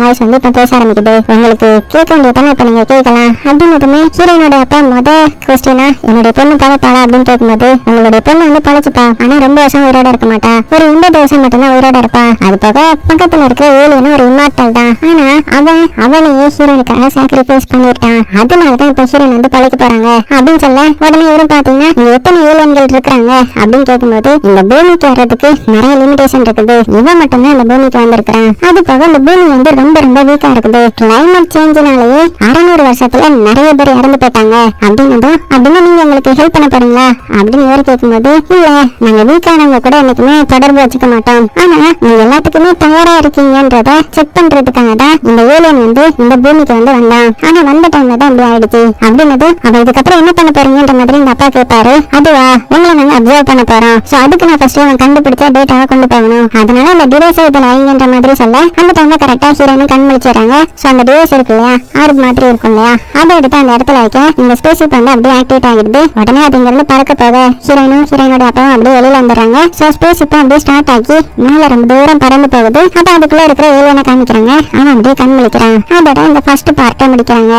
வாய்ஸ் வந்து இப்ப பேச ஆரம்பிக்குது. உங்களுக்கு கேட்க வேண்டியதானே இப்ப நீங்க கேட்கலாம் அப்படின்னு ஹீரோயினோட அப்பா கொஸ்டினா என்னுடைய பொண்ணு பழப்பாளா அப்படின்னு கேட்கும்போது உங்களுடைய பொண்ணு வந்து பழச்சுப்பா, ஆனா ரொம்ப வருஷம் உயிரோட இருக்க மாட்டா, ஒரு 80 வருஷம் மட்டும்தான் உயிரோட இருப்பா. அது போக பக்கத்துல இருக்கிற ஏலியனும் ஒரு இம்மார்டல் தான், ஆனா அவனையே ஹீரோனுக்காக சாக்ரிஃபைஸ் பண்ணிட்டான். அதனாலதான் இப்ப ஹீரோன் வந்து பழக்க போறாங்க அப்படின்னு சொல்ல உடனே இவரும் பாத்தீங்கன்னா இங்க எத்தனை ஏலியன்கள் இருக்காங்க அப்படின்னு கேட்கும்போது இந்த பூமிக்கு வர்றதுக்கு நிறைய லிமிடேஷன் இருக்குது, இவன் மட்டும்தான் இந்த பூமிக்கு வந்திருக்கிறான். அது போக இந்த பூமி வந்து ரொம்ப ரொம்ப வீக்கா இருக்குது, கிளைமேட் சேஞ்சினாலேயே 600 வருஷத்துல நிறைய பேர் இறந்து போயிட்டாங்க அப்படின்னு நீங்க எங்களுக்கு ஹெல்ப் பண்ண போறீங்களா அப்படின்னு இவர் கேட்கும்போது இல்ல நாங்க வீக்கானவங்க கூட என்னைக்குமே தொடர்பு வச்சுக்க மாட்டோம், ஆனா நீங்க எல்லாத்துக்குமே தயாரா இருக்கீங்கன்றத செக் பண்றதுக்காக தான் இந்த ஏலியன் வந்து இந்த பூமிக்கு வந்து வந்தான். ஆனா வந்த டைம்ல தான் இப்படி ஆயிடுச்சு அப்படின்னது அவ இதுக்கப்புறம் என்ன பண்ண போறீங்கன்ற மாதிரி இந்த அப்பா கேட்பாரு. அதுவா உங்களை நாங்க அப்சர்வ் பண்ண போறோம், சோ அதுக்கு நான் ஃபர்ஸ்ட் அவன் கண்டுபிடிச்ச டேட்டாவை கொண்டு போகணும், அதனால அந்த டிவைஸ் இதுல வைங்கன்ற மாதிரி சொல்ல அந்த டைம்ல கரெக்டா ஹீரோயின் கண் முழிச்சிடறாங்க. சோ அந்த டிவைஸ் இருக்கு இல்லையா ஆர்ப் மாதிரி இருக்கும் இல்லையா அதை எடுத்து அந்த இடத்துல வைக்க இந்த ஸ்பேஸ்ஷிப் வந்து அப்படியே ஆக்டிவேட் ஆகிடுது. உடனே அது இங்க இருந்து பறக்க போக ஹீரோயினோட அப்பாவும் அப்படியே வெளியில வந்துடுறாங்க. சோ ஸ்பேஸ்ஷிப் அப்படியே ஸ்டார்ட் ஆகி மேல ரொம்ப தூரம் பறந்து போகுது. அப்ப அதுக்குள்ள இருக்கிற ஏலியனை காமிக்கிறாங்க. அவன் அப்படியே கண் முழிக்கிறான். அதோட இந்த ஃபர்ஸ்ட் பார்ட்டை முடிக்கிறாங்க.